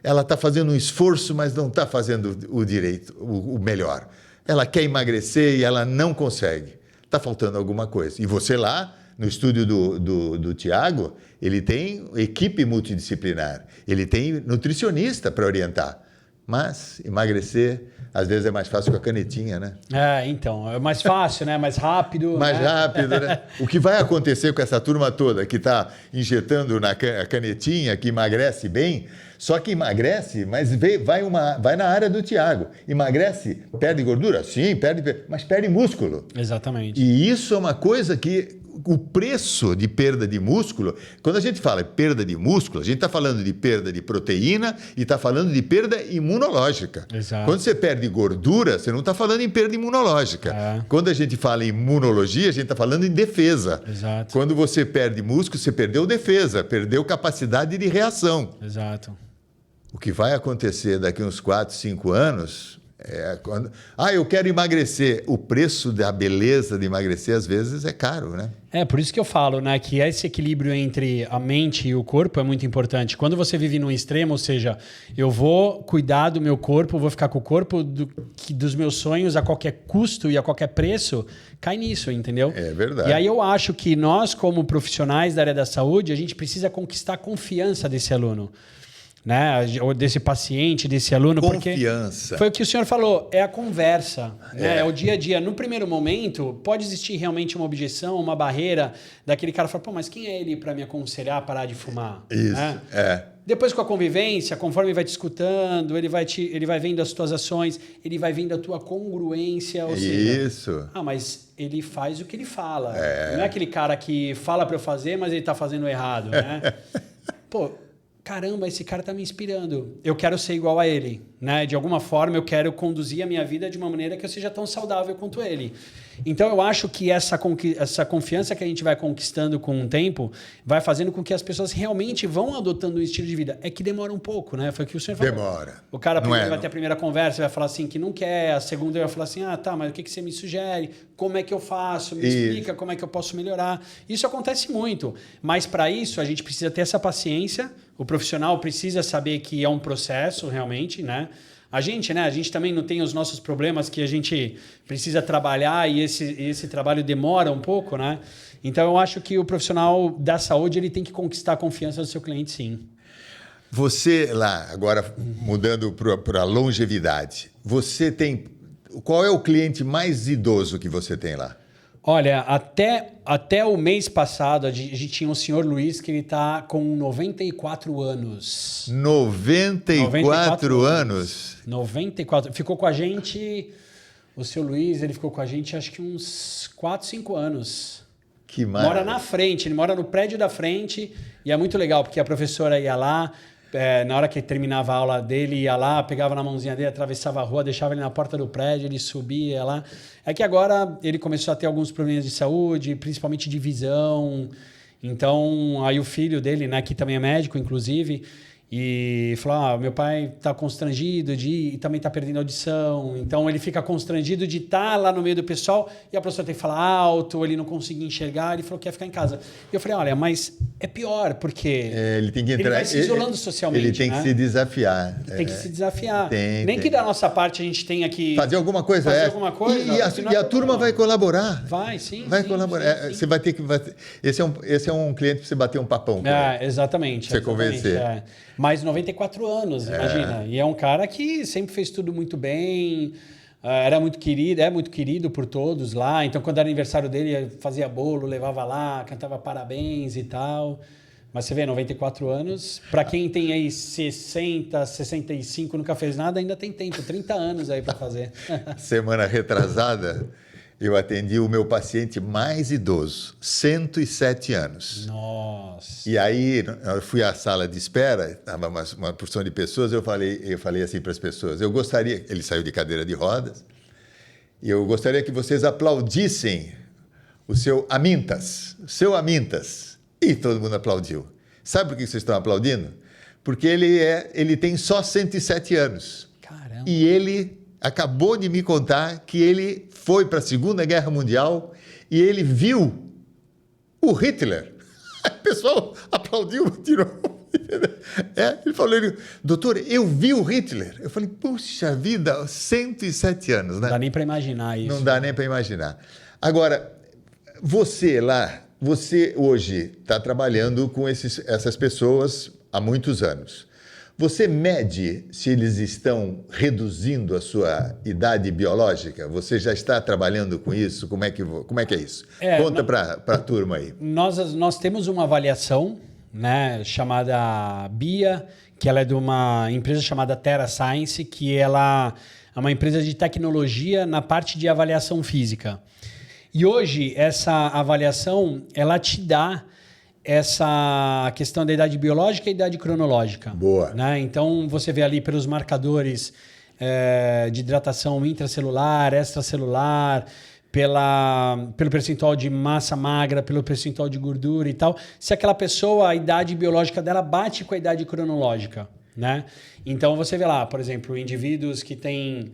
ela está fazendo um esforço, mas não está fazendo o direito, o melhor. Ela quer emagrecer e ela não consegue. Está faltando alguma coisa. E você lá, no estúdio do Tiago, ele tem equipe multidisciplinar, ele tem nutricionista para orientar. Mas emagrecer, às vezes, é mais fácil com a canetinha, né? Então, é mais fácil, né? Mais rápido. Mais rápido, né? O que vai acontecer com essa turma toda que está injetando na canetinha, que emagrece bem, só que emagrece, mas vai na área do Tiago. Emagrece, perde gordura? Sim, mas perde músculo. Exatamente. E isso é uma coisa que o preço de perda de músculo, quando a gente fala em perda de músculo, a gente está falando de perda de proteína e está falando de perda imunológica. Exato. Quando você perde gordura, você não está falando em perda imunológica. Quando a gente fala em imunologia, a gente está falando em defesa. Exato. Quando você perde músculo, você perdeu defesa, perdeu capacidade de reação. Exato. O que vai acontecer daqui uns 4, 5 anos... eu quero emagrecer. O preço da beleza de emagrecer, às vezes, é caro, né? Por isso que eu falo, né, que esse equilíbrio entre a mente e o corpo é muito importante. Quando você vive num extremo, ou seja, eu vou cuidar do meu corpo, vou ficar com o corpo dos meus sonhos a qualquer custo e a qualquer preço, cai nisso, entendeu? É verdade. E aí eu acho que nós, como profissionais da área da saúde, a gente precisa conquistar a confiança desse aluno. Né? Ou desse paciente, desse aluno. Confiança. Porque foi o que o senhor falou, é a conversa, né? É o dia a dia. No primeiro momento, pode existir realmente uma objeção, uma barreira daquele cara falar, mas quem é ele para me aconselhar a parar de fumar? Isso, né? Depois, com a convivência, conforme ele vai te escutando, ele vai vendo as tuas ações, ele vai vendo a tua congruência. Ou seja, mas ele faz o que ele fala. Não é aquele cara que fala para eu fazer, mas ele está fazendo errado, né? Caramba, esse cara está me inspirando. Eu quero ser igual a ele, né? De alguma forma, eu quero conduzir a minha vida de uma maneira que eu seja tão saudável quanto ele. Então, eu acho que essa confiança que a gente vai conquistando com o tempo vai fazendo com que as pessoas realmente vão adotando um estilo de vida. É que demora um pouco, né? Foi o que o senhor falou. Demora. O cara primeiro vai ter a primeira conversa, vai falar assim que não quer. A segunda vai falar assim, mas o que você me sugere? Como é que eu faço? Me explica como é que eu posso melhorar. Isso acontece muito. Mas, para isso, a gente precisa ter essa paciência. O profissional precisa saber que é um processo, realmente, né? A gente também não tem os nossos problemas que a gente precisa trabalhar e esse trabalho demora um pouco, né? Então, eu acho que o profissional da saúde ele tem que conquistar a confiança do seu cliente, sim. Você lá, agora mudando para a longevidade, você tem... Qual é o cliente mais idoso que você tem lá? Olha, até o mês passado, a gente tinha um senhor Luiz que ele está com 94 anos. 94 anos? 94. Ficou com a gente... O seu Luiz, ele ficou com a gente acho que uns 4, 5 anos. Que maravilha. Mora na frente, ele mora no prédio da frente. E é muito legal, porque a professora ia lá, na hora que terminava a aula dele, ia lá, pegava na mãozinha dele, atravessava a rua, deixava ele na porta do prédio, ele subia lá. É que agora ele começou a ter alguns problemas de saúde, principalmente de visão. Então, aí o filho dele, né, que também é médico, inclusive, e falou, meu pai está constrangido e também está perdendo audição. Então, ele fica constrangido de estar lá no meio do pessoal e a professora tem que falar alto, ou ele não conseguir enxergar, ele falou que ia ficar em casa. E eu falei, olha, mas é pior, porque ele tem que entrar, ele vai se isolando socialmente. Ele tem que se desafiar. Tem que se desafiar. Nem que da nossa parte a gente tenha que... fazer alguma coisa. E a turma vai colaborar. Vai, sim. Vai sim, colaborar. sim. Você vai ter que... Esse é um cliente para você bater um papão com ele. Exatamente. Você convencer. Mais 94 anos, imagina. E é um cara que sempre fez tudo muito bem, era muito querido, é muito querido por todos lá. Então, quando era aniversário dele, fazia bolo, levava lá, cantava parabéns e tal. Mas você vê, 94 anos, para quem tem aí 60, 65, nunca fez nada, ainda tem tempo, 30 anos aí para fazer. Semana retrasada, eu atendi o meu paciente mais idoso, 107 anos. Nossa! E aí, eu fui à sala de espera, estava uma porção de pessoas, eu falei assim para as pessoas, ele saiu de cadeira de rodas, e eu gostaria que vocês aplaudissem o seu Amintas. E todo mundo aplaudiu. Sabe por que vocês estão aplaudindo? Porque ele tem só 107 anos. Caramba! E ele acabou de me contar que ele foi para a Segunda Guerra Mundial e ele viu o Hitler. O pessoal aplaudiu, tirou. Ele falou, doutor, eu vi o Hitler. Eu falei, puxa vida, 107 anos, né? Não dá nem para imaginar isso. Não dá nem para imaginar. Agora, você hoje está trabalhando com essas pessoas há muitos anos. Você mede se eles estão reduzindo a sua idade biológica? Você já está trabalhando com isso? Como é que é isso? Conta para a turma aí. Nós temos uma avaliação, né, chamada BIA, que ela é de uma empresa chamada Terra Science, que ela é uma empresa de tecnologia na parte de avaliação física. E hoje, essa avaliação, ela te dá essa questão da idade biológica e idade cronológica. Boa. Né? Então, você vê ali pelos marcadores de hidratação intracelular, extracelular, pelo percentual de massa magra, pelo percentual de gordura e tal, se aquela pessoa, a idade biológica dela bate com a idade cronológica. Né? Então, você vê lá, por exemplo, indivíduos que têm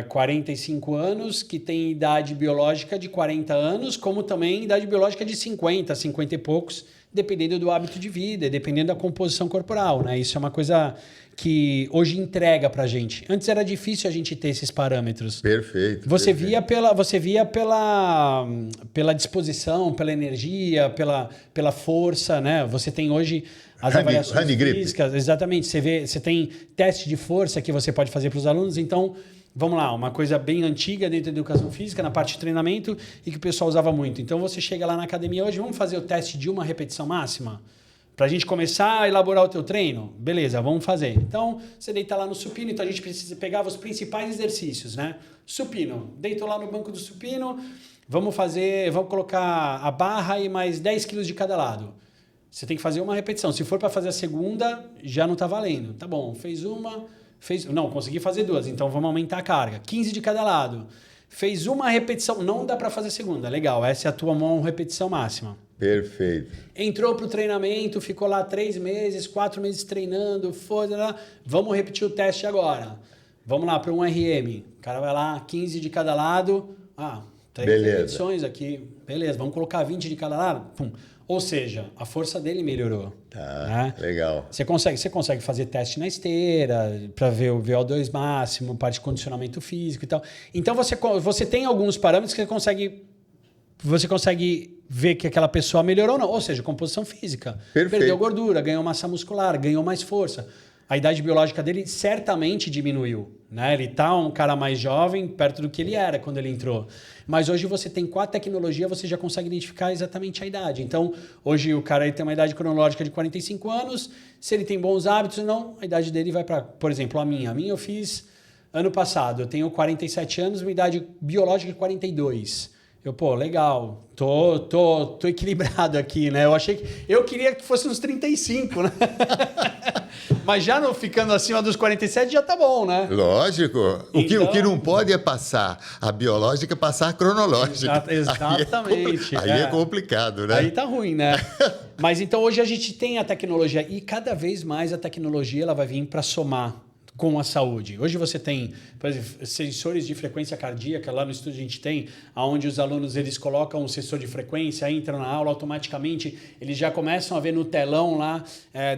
45 anos, que tem idade biológica de 40 anos, como também idade biológica de 50, 50 e poucos, dependendo do hábito de vida, dependendo da composição corporal, né? Isso é uma coisa que hoje entrega pra gente. Antes era difícil a gente ter esses parâmetros. Perfeito. Você via pela disposição, pela energia, pela força, né? Você tem hoje as avaliações físicas. Exatamente. Você tem teste de força que você pode fazer para os alunos. Então, vamos lá, uma coisa bem antiga dentro da educação física, na parte de treinamento, e que o pessoal usava muito. Então, você chega lá na academia hoje, vamos fazer o teste de uma repetição máxima? Para a gente começar a elaborar o teu treino? Beleza, vamos fazer. Então, você deita lá no supino, então a gente precisa pegar os principais exercícios, né? Supino, deito lá no banco do supino, vamos colocar a barra e mais 10 quilos de cada lado. Você tem que fazer uma repetição. Se for para fazer a segunda, já não está valendo. Tá bom, fez uma... Não, consegui fazer duas, então vamos aumentar a carga. 15 de cada lado. Fez uma repetição, não dá para fazer a segunda. Legal, essa é a tua repetição máxima. Perfeito. Entrou para o treinamento, ficou lá 3 meses, 4 meses treinando, vamos repetir o teste agora. Vamos lá para um RM. O cara vai lá, 15 de cada lado. 3 repetições aqui. Beleza, vamos colocar 20 de cada lado. Pum. Ou seja, a força dele melhorou. Tá, né? Legal. Você consegue fazer teste na esteira para ver o VO2 máximo, parte de condicionamento físico e tal. Então, você tem alguns parâmetros que você consegue ver que aquela pessoa melhorou ou não. Ou seja, composição física. Perfeito. Perdeu gordura, ganhou massa muscular, ganhou mais força. A idade biológica dele certamente diminuiu. Né? Ele está um cara mais jovem, perto do que ele era quando ele entrou. Mas hoje você tem, com a tecnologia, você já consegue identificar exatamente a idade. Então, hoje o cara tem uma idade cronológica de 45 anos. Se ele tem bons hábitos ou não, a idade dele vai para... Por exemplo, a minha eu fiz ano passado. Eu tenho 47 anos, minha idade biológica é 42. Pô, legal, tô equilibrado aqui, né? Eu queria que fosse uns 35, né? Mas já não ficando acima dos 47 já tá bom, né? Lógico. O que não pode é passar a biológica, passar a cronológica. Exatamente. Aí é complicado, né? Aí tá ruim, né? Mas então hoje a gente tem a tecnologia e cada vez mais a tecnologia ela vai vir para somar com a saúde. Hoje você tem, por exemplo, sensores de frequência cardíaca, lá no estúdio a gente tem, onde os alunos eles colocam o sensor de frequência, entram na aula automaticamente, eles já começam a ver no telão lá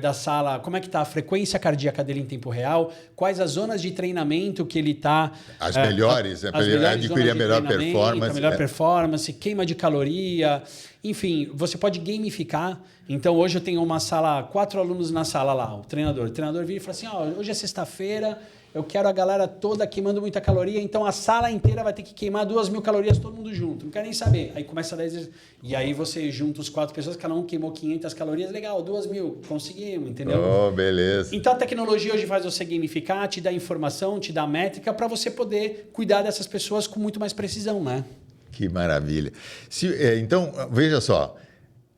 da sala como é que está a frequência cardíaca dele em tempo real, quais as zonas de treinamento que ele está... As melhores, para ele adquirir a melhor performance. A melhor performance, queima de caloria... Enfim, você pode gamificar. Então, hoje eu tenho uma sala, 4 alunos na sala lá, o treinador. O treinador vira e fala assim, hoje é sexta-feira, eu quero a galera toda queimando muita caloria, então a sala inteira vai ter que queimar 2.000 calorias todo mundo junto. Não quero nem saber. Aí começa a dar exercício. E aí você junta os 4 pessoas, cada um queimou 500 calorias, legal, 2.000, conseguimos, entendeu? Oh, beleza. Então, a tecnologia hoje faz você gamificar, te dá informação, te dá métrica para você poder cuidar dessas pessoas com muito mais precisão, né? Que maravilha. Então, veja só,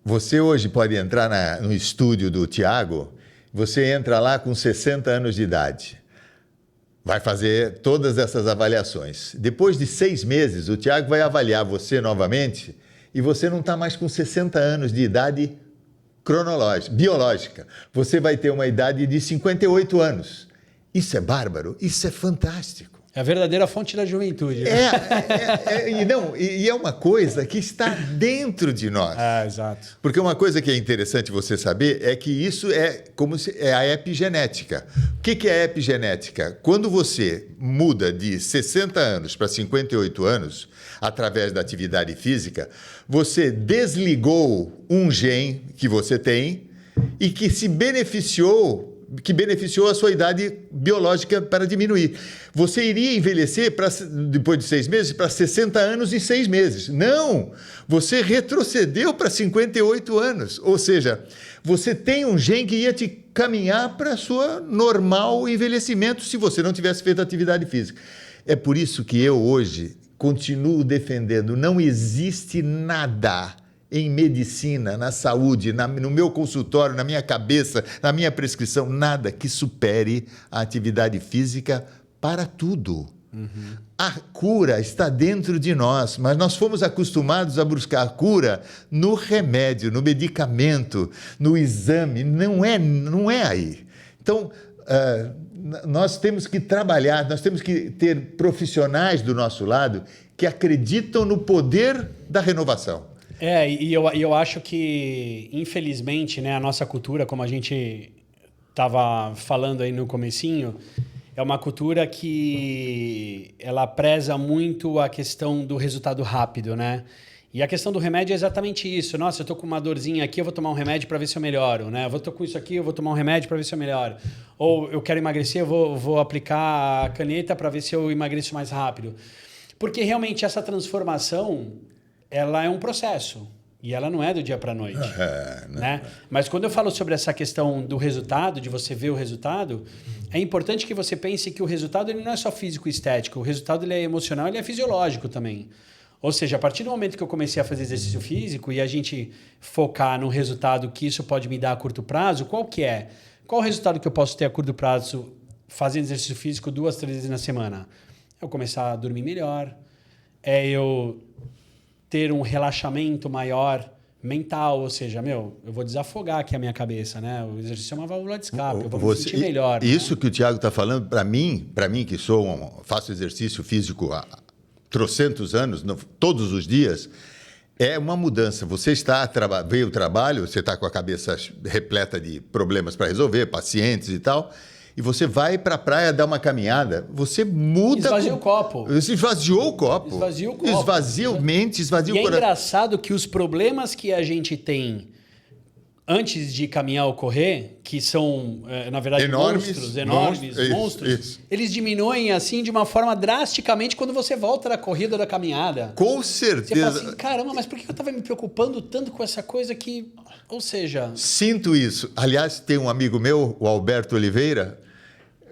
você hoje pode entrar no estúdio do Thiago, você entra lá com 60 anos de idade, vai fazer todas essas avaliações. Depois de 6 meses, o Thiago vai avaliar você novamente e você não está mais com 60 anos de idade biológica. Você vai ter uma idade de 58 anos. Isso é bárbaro, isso é fantástico. É a verdadeira fonte da juventude. E é uma coisa que está dentro de nós. Exato. Porque uma coisa que é interessante você saber é que isso é a epigenética. O que é a epigenética? Quando você muda de 60 anos para 58 anos, através da atividade física, você desligou um gene que você tem e que beneficiou a sua idade biológica para diminuir. Você iria envelhecer depois de 6 meses para 60 anos e 6 meses. Não! Você retrocedeu para 58 anos. Ou seja, você tem um gene que ia te caminhar para o seu normal envelhecimento se você não tivesse feito atividade física. É por isso que eu hoje continuo defendendo, não existe nada em medicina, na saúde, no meu consultório, na minha cabeça, na minha prescrição, nada que supere a atividade física para tudo. Uhum. A cura está dentro de nós, mas nós fomos acostumados a buscar a cura no remédio, no medicamento, no exame, não é aí. Então, nós temos que trabalhar, nós temos que ter profissionais do nosso lado que acreditam no poder da renovação. E eu acho que, infelizmente, né, a nossa cultura, como a gente estava falando aí no comecinho, é uma cultura que ela preza muito a questão do resultado rápido, né? E a questão do remédio é exatamente isso. Nossa, eu tô com uma dorzinha aqui, eu vou tomar um remédio para ver se eu melhoro, né? Eu tô com isso aqui, eu vou tomar um remédio para ver se eu melhoro. Ou eu quero emagrecer, eu vou aplicar a caneta para ver se eu emagreço mais rápido. Porque realmente essa transformação, ela é um processo. E ela não é do dia para a noite. Né? Mas quando eu falo sobre essa questão do resultado, de você ver o resultado, é importante que você pense que o resultado ele não é só físico e estético. O resultado ele é emocional, ele é fisiológico também. Ou seja, a partir do momento que eu comecei a fazer exercício físico e a gente focar no resultado que isso pode me dar a curto prazo, qual que é? Qual o resultado que eu posso ter a curto prazo fazendo exercício físico 2, 3 vezes na semana? Eu começar a dormir melhor, eu ter um relaxamento maior mental, ou seja, eu vou desafogar aqui a minha cabeça, né? O exercício é uma válvula de escape, eu vou me sentir melhor. Isso, né? Que o Thiago está falando, para mim que faço exercício físico há trocentos anos, todos os dias, é uma mudança. Você veio ao trabalho, você está com a cabeça repleta de problemas para resolver, pacientes e tal, e você vai para a praia dar uma caminhada, você muda... Esvazia o copo. Esvaziou o copo. Esvazia o copo. Esvazia a mente, esvazia o coração. E é engraçado que os problemas que a gente tem antes de caminhar ou correr, que são, na verdade, monstros, eles diminuem assim de uma forma drasticamente quando você volta da corrida ou da caminhada. Com certeza. Você fala assim, caramba, mas por que eu estava me preocupando tanto com essa coisa que... Ou seja... Sinto isso. Aliás, tem um amigo meu, o Alberto Oliveira,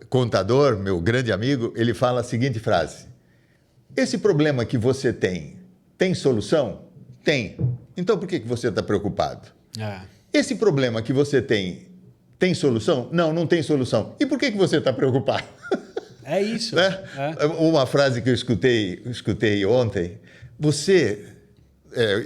contador, meu grande amigo, ele fala a seguinte frase: esse problema que você tem Tem solução? Tem. Então, por que você está preocupado? Esse problema que você tem solução? Não, não tem solução. E por que você está preocupado? É isso. Né? Uma frase que eu escutei ontem.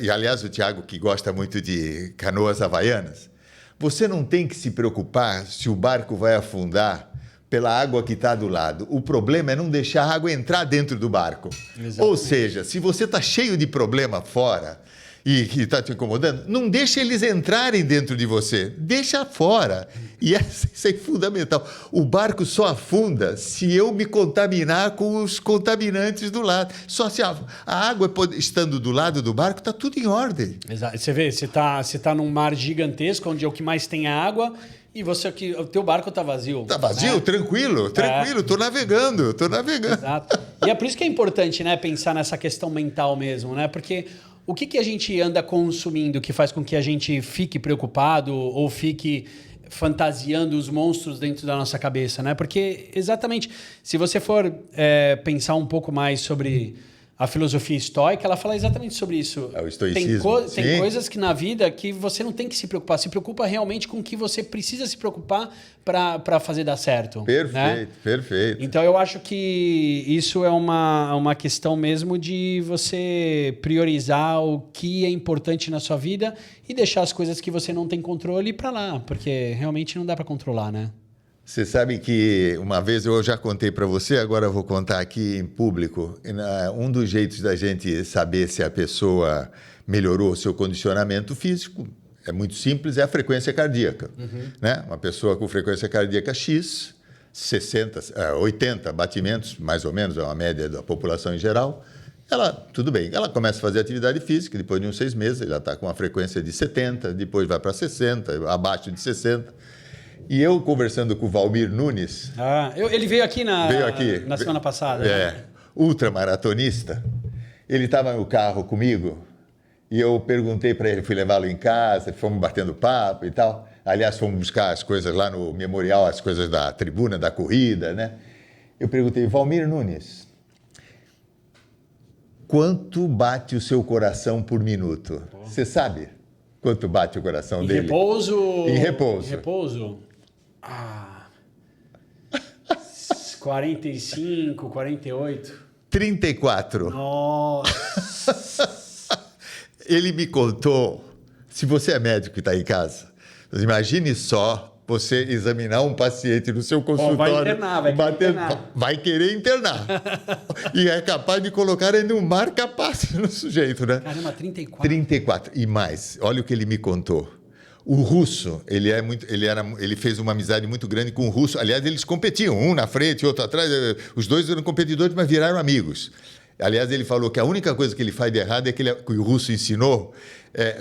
E aliás, o Tiago, que gosta muito de canoas havaianas, você não tem que se preocupar se o barco vai afundar pela água que está do lado. O problema é não deixar a água entrar dentro do barco. Exatamente. Ou seja, se você está cheio de problema fora e que está te incomodando, não deixa eles entrarem dentro de você, deixa fora. E isso é fundamental. O barco só afunda se eu me contaminar com os contaminantes do lado. Só se a água estando do lado do barco, está tudo em ordem. Exato. Você vê, você tá num mar gigantesco, onde é o que mais tem água, e o teu barco está vazio. Está vazio? Né? Tranquilo, estou navegando. Exato. E é por isso que é importante, né, pensar nessa questão mental mesmo, né? Porque o que a gente anda consumindo que faz com que a gente fique preocupado ou fique fantasiando os monstros dentro da nossa cabeça, né? Porque, exatamente, se você for pensar um pouco mais sobre a filosofia estoica, ela fala exatamente sobre isso. É o estoicismo. Tem coisas que na vida que você não tem que se preocupar. Se preocupa realmente com o que você precisa se preocupar para fazer dar certo. Perfeito, né? Perfeito. Então, eu acho que isso é uma questão mesmo de você priorizar o que é importante na sua vida e deixar as coisas que você não tem controle para lá, porque realmente não dá para controlar, né? Você sabe que uma vez eu já contei para você, agora eu vou contar aqui em público. Um dos jeitos da gente saber se a pessoa melhorou o seu condicionamento físico é muito simples, é a frequência cardíaca. Né? Uma pessoa com frequência cardíaca X, 80 batimentos, mais ou menos, é uma média da população em geral, tudo bem, ela começa a fazer atividade física, depois de uns 6 meses, ela está com uma frequência de 70, depois vai para 60, abaixo de 60. E eu, conversando com o Valmir Nunes... ele veio aqui na semana passada. Né? Ultramaratonista. Ele estava no carro comigo e eu perguntei para ele, fui levá-lo em casa, fomos batendo papo e tal. Aliás, fomos buscar as coisas lá no memorial, as coisas da tribuna, da corrida, né? Eu perguntei, Valmir Nunes, quanto bate o seu coração por minuto? Você sabe quanto bate o coração dele? Em repouso? Em repouso. Em repouso? 45, 48. 34. Nossa! Ele me contou, se você é médico e está em casa, imagine só você examinar um paciente no seu consultório. Vai querer internar. E é capaz de colocar ainda um marca-passo no sujeito, né? Caramba, 34. 34. E mais, olha o que ele me contou. O russo, ele fez uma amizade muito grande com o russo. Aliás, eles competiam, um na frente, outro atrás. Os dois eram competidores, mas viraram amigos. Aliás, ele falou que a única coisa que ele faz de errado é que o russo ensinou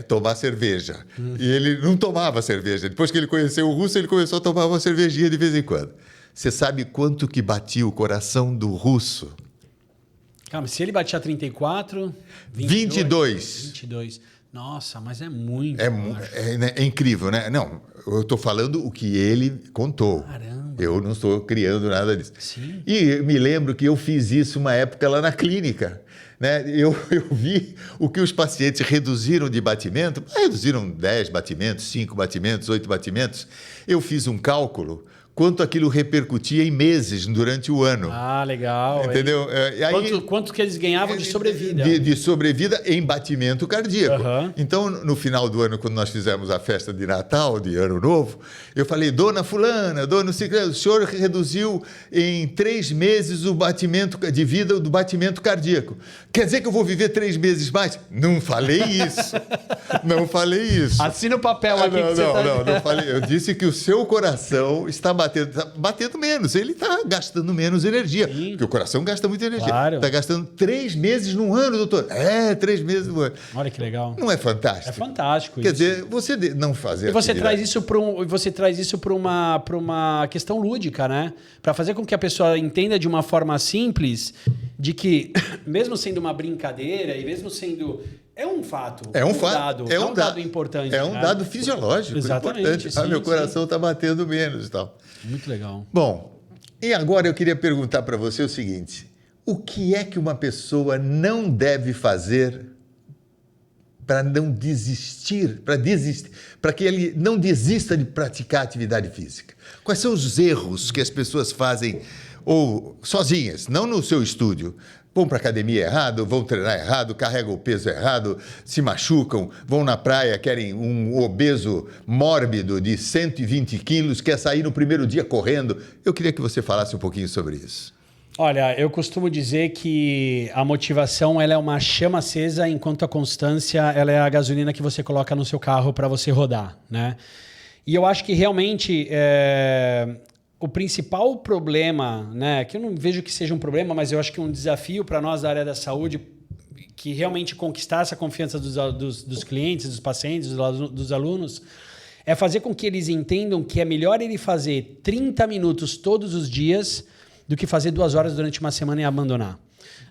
tomar cerveja. E ele não tomava cerveja. Depois que ele conheceu o russo, ele começou a tomar uma cervejinha de vez em quando. Você sabe quanto que batia o coração do russo? Calma, se ele batia 34... 22. Nossa, mas é muito. É incrível, né? Não, eu estou falando o que ele contou. Caramba. Eu não estou criando nada disso. Sim. E me lembro que eu fiz isso uma época lá na clínica. Né? Eu vi o que os pacientes reduziram de batimento. Reduziram 10 batimentos, 5 batimentos, 8 batimentos. Eu fiz um cálculo quanto aquilo repercutia em meses durante o ano. Legal. Entendeu? Quanto que eles ganhavam de sobrevida? De sobrevida em batimento cardíaco. Então, no final do ano, quando nós fizemos a festa de Natal, de Ano Novo, eu falei, dona fulana, dona Ciclano, o senhor reduziu em 3 meses o batimento de vida do batimento cardíaco. Quer dizer que eu vou viver 3 meses mais? Não falei isso. Não falei isso. Assina o papel aqui. Não falei. Eu disse que o seu coração está batendo menos, ele está gastando menos energia. Sim. Porque o coração gasta muita energia. Claro. Está gastando 3 meses num ano, doutor. 3 meses no ano. Olha que legal. Não é fantástico? É fantástico. Quer dizer, você não fazer. E você traz isso para uma questão lúdica, né? Para fazer com que a pessoa entenda de uma forma simples de que, mesmo sendo uma brincadeira e mesmo sendo. É um fato. É um fato. É um dado importante. É um dado fisiológico. Exatamente. Importante. Sim, meu coração está batendo menos e tal. Muito legal. Bom, e agora eu queria perguntar para você o seguinte: o que é que uma pessoa não deve fazer para não desistir, para que ele não desista de praticar atividade física? Quais são os erros que as pessoas fazem, ou sozinhas, não no seu estúdio? Vão para a academia errado, vão treinar errado, carregam o peso errado, se machucam, vão na praia, querem um obeso mórbido de 120 quilos, quer sair no primeiro dia correndo. Eu queria que você falasse um pouquinho sobre isso. Olha, eu costumo dizer que a motivação ela é uma chama acesa, enquanto a constância ela é a gasolina que você coloca no seu carro para você rodar, né? E eu acho que realmente o principal problema, né, que eu não vejo que seja um problema, mas eu acho que um desafio para nós da área da saúde, que realmente conquistar essa confiança dos clientes, dos pacientes, dos alunos, é fazer com que eles entendam que é melhor ele fazer 30 minutos todos os dias do que fazer 2 horas durante uma semana e abandonar.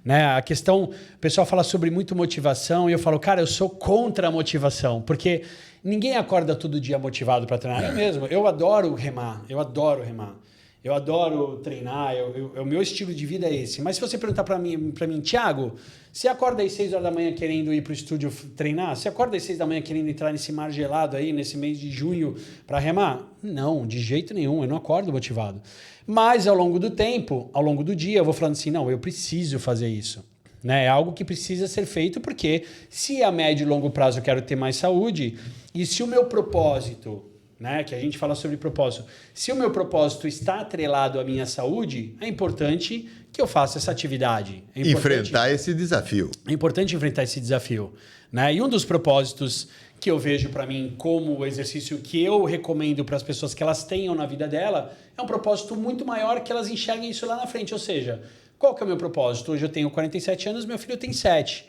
Né? A questão, o pessoal fala sobre muito motivação e eu falo, cara, eu sou contra a motivação, porque ninguém acorda todo dia motivado para treinar. Eu mesmo, eu adoro remar, eu adoro treinar, o meu estilo de vida é esse. Mas se você perguntar para mim, Thiago, você acorda às 6 horas da manhã querendo ir para o estúdio treinar? Você acorda às 6 da manhã querendo entrar nesse mar gelado aí, nesse mês de junho, para remar? Não, de jeito nenhum, eu não acordo motivado. Mas ao longo do tempo, ao longo do dia, eu vou falando assim, não, eu preciso fazer isso. Né? É algo que precisa ser feito porque se a médio e longo prazo eu quero ter mais saúde e se o meu propósito, né, que a gente fala sobre propósito, se o meu propósito está atrelado à minha saúde, é importante que eu faça essa atividade. Enfrentar esse desafio. É importante enfrentar esse desafio. Né? E um dos propósitos que eu vejo para mim como o exercício que eu recomendo para as pessoas que elas tenham na vida dela é um propósito muito maior que elas enxerguem isso lá na frente. Ou seja, qual que é o meu propósito? Hoje eu tenho 47 anos, meu filho tem 7.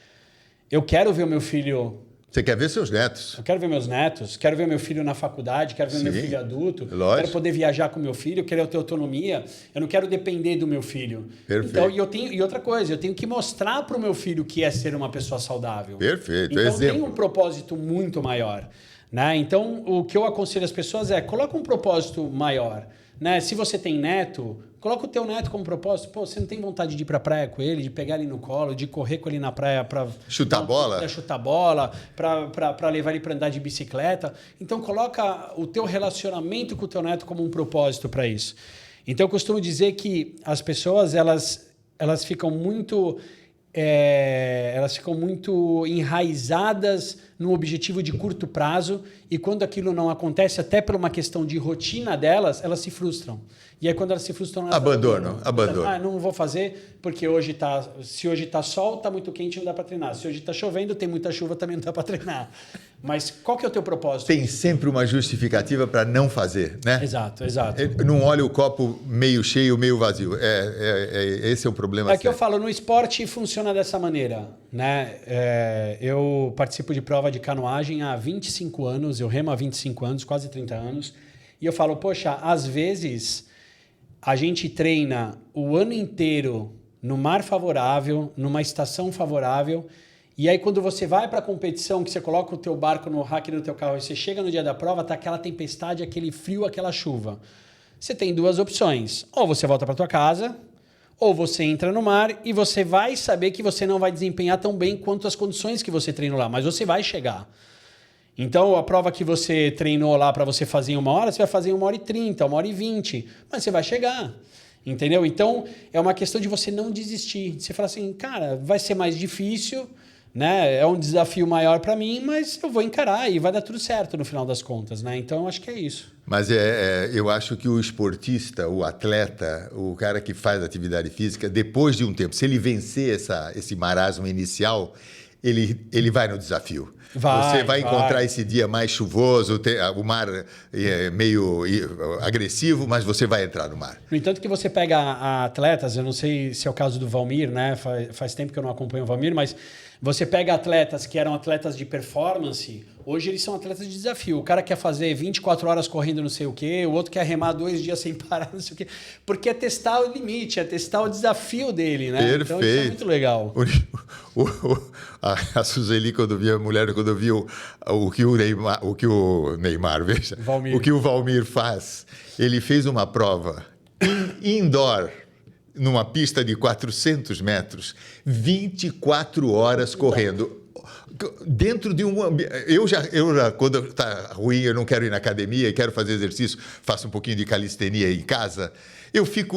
Eu quero ver o meu filho... Você quer ver seus netos? Eu quero ver meus netos, quero ver meu filho na faculdade, quero ver meu filho adulto, lógico. Quero poder viajar com meu filho, eu quero ter autonomia, eu não quero depender do meu filho. Perfeito. Então, e outra coisa, eu tenho que mostrar para o meu filho o que é ser uma pessoa saudável. Perfeito, então exemplo. Tem um propósito muito maior. Né? Então, o que eu aconselho as pessoas é, coloca um propósito maior. Né? Se você tem neto, coloca o teu neto como propósito. Pô, você não tem vontade de ir pra praia com ele, de pegar ele no colo, de correr com ele na praia para chutar bola? Para chutar bola, para levar ele para andar de bicicleta. Então coloca o teu relacionamento com o teu neto como um propósito para isso. Então eu costumo dizer que as pessoas elas ficam muito enraizadas no objetivo de curto prazo e quando aquilo não acontece, até por uma questão de rotina delas, elas se frustram. E aí quando elas se frustram... Abandonam. Não vou fazer porque se hoje está sol, está muito quente, não dá para treinar. Se hoje está chovendo, tem muita chuva, também não dá para treinar. Mas qual que é o teu propósito? Tem sempre uma justificativa para não fazer, né? Exato. Não olha o copo meio cheio, meio vazio. Esse é o problema. É que eu falo, no esporte funciona dessa maneira. Né? Eu participo de prova de canoagem há 25 anos, eu remo há 25 anos, quase 30 anos. E eu falo, poxa, às vezes a gente treina o ano inteiro no mar favorável, numa estação favorável, e aí quando você vai para a competição, que você coloca o teu barco no rack do teu carro e você chega no dia da prova, tá aquela tempestade, aquele frio, aquela chuva. Você tem 2 opções. Ou você volta para tua casa, ou você entra no mar e você vai saber que você não vai desempenhar tão bem quanto as condições que você treinou lá, mas você vai chegar. Então, a prova que você treinou lá para você fazer em 1 hora, você vai fazer em 1h30, 1h20, mas você vai chegar. Entendeu? Então, é uma questão de você não desistir. Você fala assim, cara, vai ser mais difícil, né? É um desafio maior para mim, mas eu vou encarar e vai dar tudo certo no final das contas, né? Então, eu acho que é isso. Mas eu acho que o esportista, o atleta, o cara que faz atividade física, depois de um tempo, se ele vencer esse marasmo inicial, ele vai no desafio. Você vai encontrar esse dia mais chuvoso, o mar meio agressivo, mas você vai entrar no mar. No entanto que você pega atletas, eu não sei se é o caso do Valmir, né? Faz tempo que eu não acompanho o Valmir, mas você pega atletas que eram atletas de performance, hoje eles são atletas de desafio. O cara quer fazer 24 horas correndo não sei o quê, o outro quer remar 2 dias sem parar, não sei o quê. Porque é testar o limite, é testar o desafio dele, né? Perfeito. Então isso é muito legal. A Suzeli, quando via a mulher, quando viu o que o Neymar, veja, Valmir. O que o Valmir faz, ele fez uma prova indoor, numa pista de 400 metros, 24 horas correndo. dentro de um ambiente... Quando está ruim, eu não quero ir na academia e quero fazer exercício, faço um pouquinho de calistenia em casa.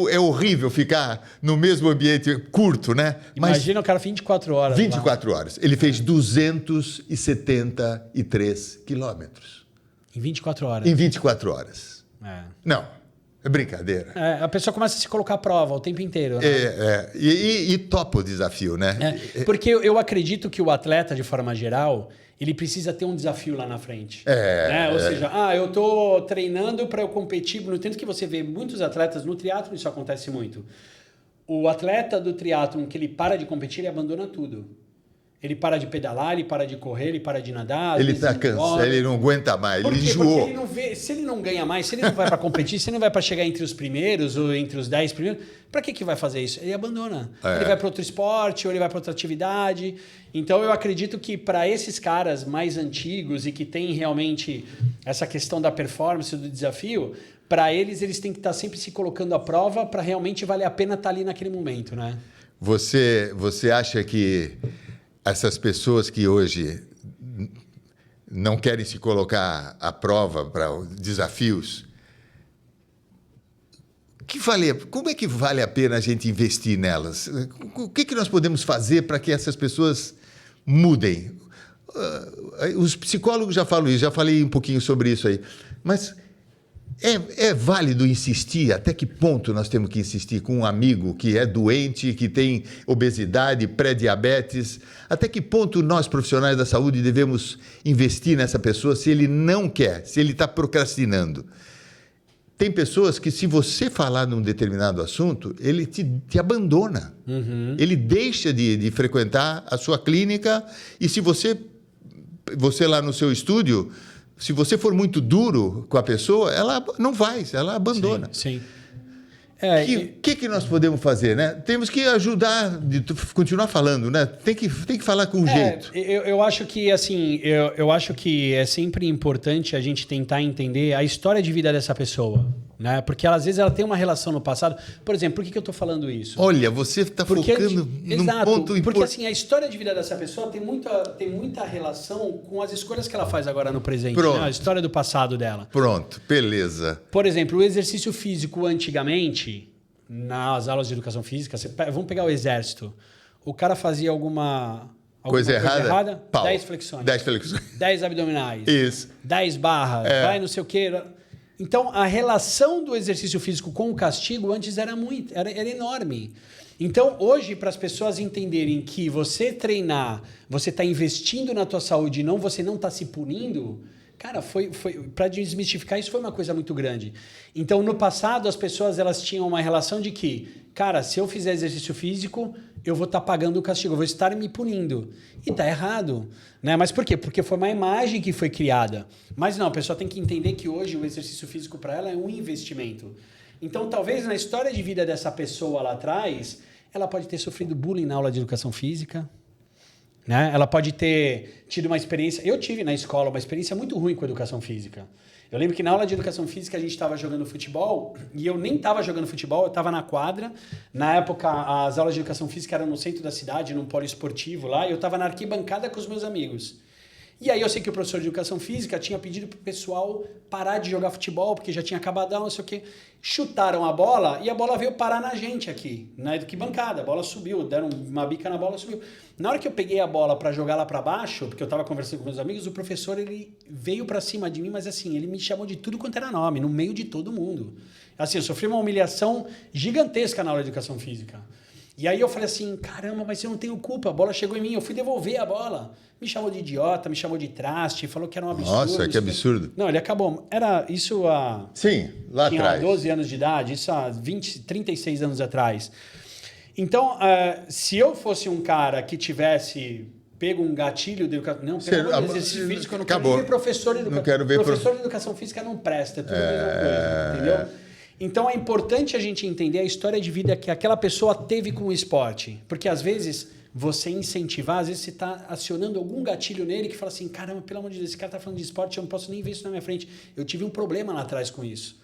É horrível ficar no mesmo ambiente curto, né? Imagina o cara 24 horas. 24 horas. Ele fez 273 quilômetros. Em 24 horas. Em 24 horas. Não, é brincadeira. A pessoa começa a se colocar à prova o tempo inteiro. Né? E topa o desafio, né? Porque eu acredito que o atleta, de forma geral, ele precisa ter um desafio lá na frente. Ou seja, eu estou treinando para eu competir. No tanto que você vê muitos atletas, no triatlon isso acontece muito. O atleta do triatlon que ele para de competir, ele abandona tudo. Ele para de pedalar, ele para de correr, ele para de nadar. Ele está cansado, ele não aguenta mais, ele enjoou. Porque ele não vê, se ele não ganha mais, se ele não vai para competir, se ele não vai para chegar entre os primeiros ou entre os 10 primeiros, para que vai fazer isso? Ele abandona. Ele vai para outro esporte ou ele vai para outra atividade. Então eu acredito que para esses caras mais antigos e que têm realmente essa questão da performance, do desafio, para eles têm que estar sempre se colocando à prova para realmente valer a pena estar ali naquele momento, né? Você acha que essas pessoas que hoje não querem se colocar à prova para desafios, como é que vale a pena a gente investir nelas? O que nós podemos fazer para que essas pessoas mudem? Os psicólogos já falam isso, já falei um pouquinho sobre isso aí, mas é válido insistir? Até que ponto nós temos que insistir com um amigo que é doente, que tem obesidade, pré-diabetes? Até que ponto nós, profissionais da saúde, devemos investir nessa pessoa se ele não quer, se ele está procrastinando? Tem pessoas que, se você falar num determinado assunto, ele te abandona. Ele deixa de frequentar a sua clínica e se você lá no seu estúdio... Se você for muito duro com a pessoa, ela não vai, ela abandona. Sim. O que nós podemos fazer, né? Temos que ajudar, continuar falando, né? Tem que falar com jeito. Eu acho que assim, eu acho que é sempre importante a gente tentar entender a história de vida dessa pessoa, né? Porque às vezes ela tem uma relação no passado. Por exemplo, por que eu estou falando isso? Olha, você está focando num ponto importante. Porque assim, a história de vida dessa pessoa tem muita relação com as escolhas que ela faz agora no presente, né? A história do passado dela. Pronto, beleza. Por exemplo, o exercício físico antigamente, nas aulas de educação física, vamos pegar o exército. O cara fazia alguma coisa errada? 10 flexões. 10 flexões. 10 abdominais. Isso. 10 barras. Vai não sei o quê. Então, a relação do exercício físico com o castigo antes era enorme. Então, hoje, para as pessoas entenderem que você treinar, você está investindo na tua saúde e você não está se punindo, cara, para desmistificar isso foi uma coisa muito grande. Então, no passado, as pessoas elas tinham uma relação de que, cara, se eu fizer exercício físico, eu vou estar pagando o castigo, eu vou estar me punindo. E tá errado, né? Mas por quê? Porque foi uma imagem que foi criada. Mas não, a pessoa tem que entender que hoje o exercício físico para ela é um investimento. Então, talvez na história de vida dessa pessoa lá atrás, ela pode ter sofrido bullying na aula de educação física, né? Ela pode ter tido uma experiência... Eu tive na escola uma experiência muito ruim com educação física. Eu lembro que na aula de educação física a gente estava jogando futebol e eu nem estava jogando futebol, eu estava na quadra. Na época, as aulas de educação física eram no centro da cidade, num polo esportivo lá, e eu estava na arquibancada com os meus amigos. E aí eu sei que o professor de educação física tinha pedido pro pessoal parar de jogar futebol, porque já tinha acabado, não sei o quê. Chutaram a bola e a bola veio parar na gente aqui, na arquibancada. A bola subiu, deram uma bica na bola, subiu. Na hora que eu peguei a bola para jogar lá para baixo, porque eu estava conversando com meus amigos, o professor ele veio para cima de mim, mas assim, ele me chamou de tudo quanto era nome, no meio de todo mundo. Assim, eu sofri uma humilhação gigantesca na aula de educação física. E aí eu falei assim, caramba, mas eu não tenho culpa, a bola chegou em mim, eu fui devolver a bola. Me chamou de idiota, me chamou de traste, falou que era um absurdo. Nossa, que absurdo. Não, ele acabou. Era isso há... Sim, lá tinha atrás. 12 anos de idade, isso há 36 anos atrás. Então, se eu fosse um cara que tivesse pego um gatilho de educação... Não, pelo amor de exercício físico, eu não quero ver professor de educação. Não quero ver professor de educação física não presta, é tudo a mesma coisa, entendeu? Então é importante a gente entender a história de vida que aquela pessoa teve com o esporte. Porque às vezes você incentivar, às vezes você está acionando algum gatilho nele que fala assim, caramba, pelo amor de Deus, esse cara está falando de esporte, eu não posso nem ver isso na minha frente. Eu tive um problema lá atrás com isso.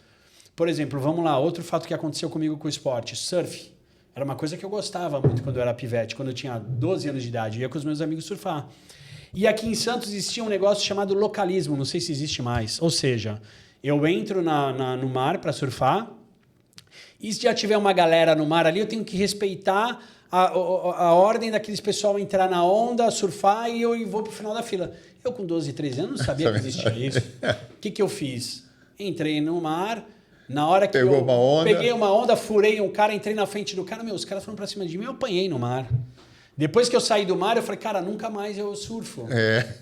Por exemplo, vamos lá, outro fato que aconteceu comigo com o esporte, surf. Era uma coisa que eu gostava muito quando eu era pivete, quando eu tinha 12 anos de idade, eu ia com os meus amigos surfar. E aqui em Santos existia um negócio chamado localismo, não sei se existe mais. Ou seja, eu entro no mar para surfar, e se já tiver uma galera no mar ali, eu tenho que respeitar a ordem daqueles pessoal entrar na onda, surfar e eu vou pro final da fila. Eu com 12, 13 anos não sabia que existia isso. O que eu fiz? Entrei no mar, na hora que peguei uma onda, furei um cara, entrei na frente do cara, os caras foram pra cima de mim, eu apanhei no mar. Depois que eu saí do mar, eu falei, cara, nunca mais eu surfo.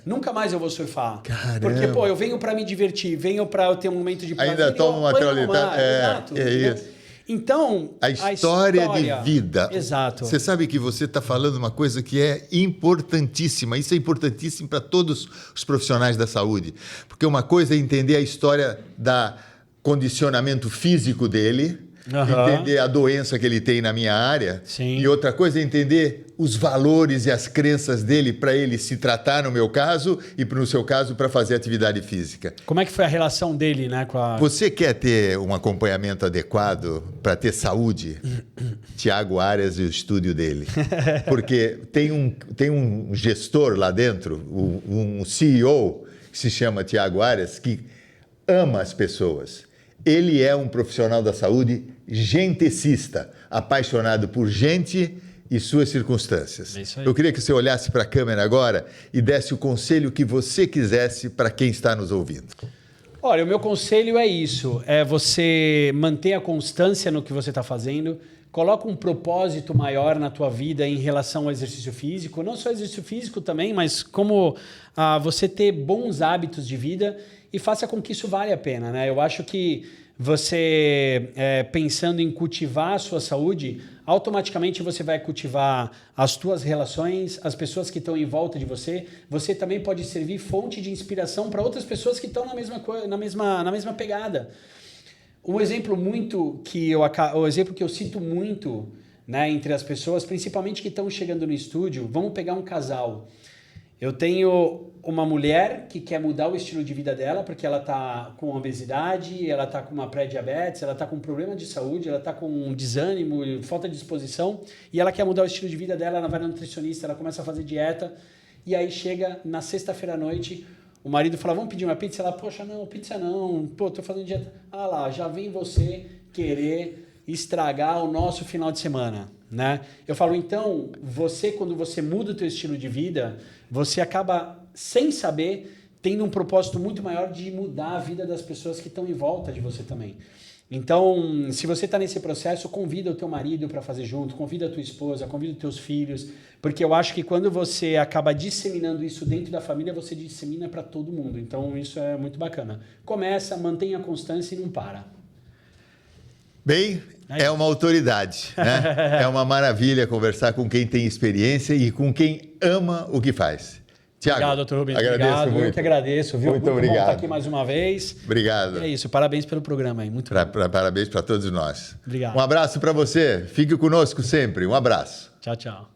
Nunca mais eu vou surfar. Caramba. Porque, pô, eu venho pra me divertir, venho pra eu ter um momento de prazer. Ainda toma uma trolidade. Exato. É isso. Então, a história de vida. Exato. Você sabe que você está falando uma coisa que é importantíssima. Isso é importantíssimo para todos os profissionais da saúde. Porque uma coisa é entender a história do condicionamento físico dele, entender a doença que ele tem na minha área. Sim. E outra coisa é entender os valores e as crenças dele para ele se tratar, no meu caso, e no seu caso, para fazer atividade física. Como é que foi a relação dele, né, com a... Você quer ter um acompanhamento adequado para ter saúde? Tiago Arias e o estúdio dele. Porque tem um gestor lá dentro, um CEO, que se chama Tiago Arias, que ama as pessoas. Ele é um profissional da saúde genticista, apaixonado por gente e suas circunstâncias. É isso aí. Eu queria que você olhasse para a câmera agora e desse o conselho que você quisesse para quem está nos ouvindo. Olha, o meu conselho é isso, é você manter a constância no que você está fazendo, coloca um propósito maior na tua vida em relação ao exercício físico, não só exercício físico também, mas como você ter bons hábitos de vida e faça com que isso vale a pena, né? Eu acho que você, pensando em cultivar a sua saúde, automaticamente você vai cultivar as tuas relações, as pessoas que estão em volta de você. Você também pode servir fonte de inspiração para outras pessoas que estão na mesma pegada. Um exemplo que eu cito muito, né, entre as pessoas, principalmente que estão chegando no estúdio, vamos pegar um casal. Eu tenho uma mulher que quer mudar o estilo de vida dela porque ela está com obesidade, ela está com uma pré-diabetes, ela está com problema de saúde, ela está com desânimo, falta de disposição e ela quer mudar o estilo de vida dela, ela vai na nutricionista, ela começa a fazer dieta e aí chega na sexta-feira à noite, o marido fala, vamos pedir uma pizza? Ela, poxa, não, pizza não, pô, tô fazendo dieta. Ah lá, já vem você querer estragar o nosso final de semana, né? Eu falo, então, quando você muda o teu estilo de vida, você acaba, sem saber, tendo um propósito muito maior de mudar a vida das pessoas que estão em volta de você também. Então, se você está nesse processo, convida o teu marido para fazer junto, convida a tua esposa, convida os teus filhos, porque eu acho que quando você acaba disseminando isso dentro da família, você dissemina para todo mundo. Então, isso é muito bacana. Começa, mantenha a constância e não para. Bem, é uma autoridade, né? É uma maravilha conversar com quem tem experiência e com quem ama o que faz. Tiago, obrigado, doutor Rubens. Obrigado, muito. Eu que agradeço, viu? Muito obrigado. Bom estar aqui mais uma vez. Obrigado. É isso, parabéns pelo programa aí. Muito Parabéns para todos nós. Obrigado. Um abraço para você. Fique conosco sempre. Um abraço. Tchau, tchau.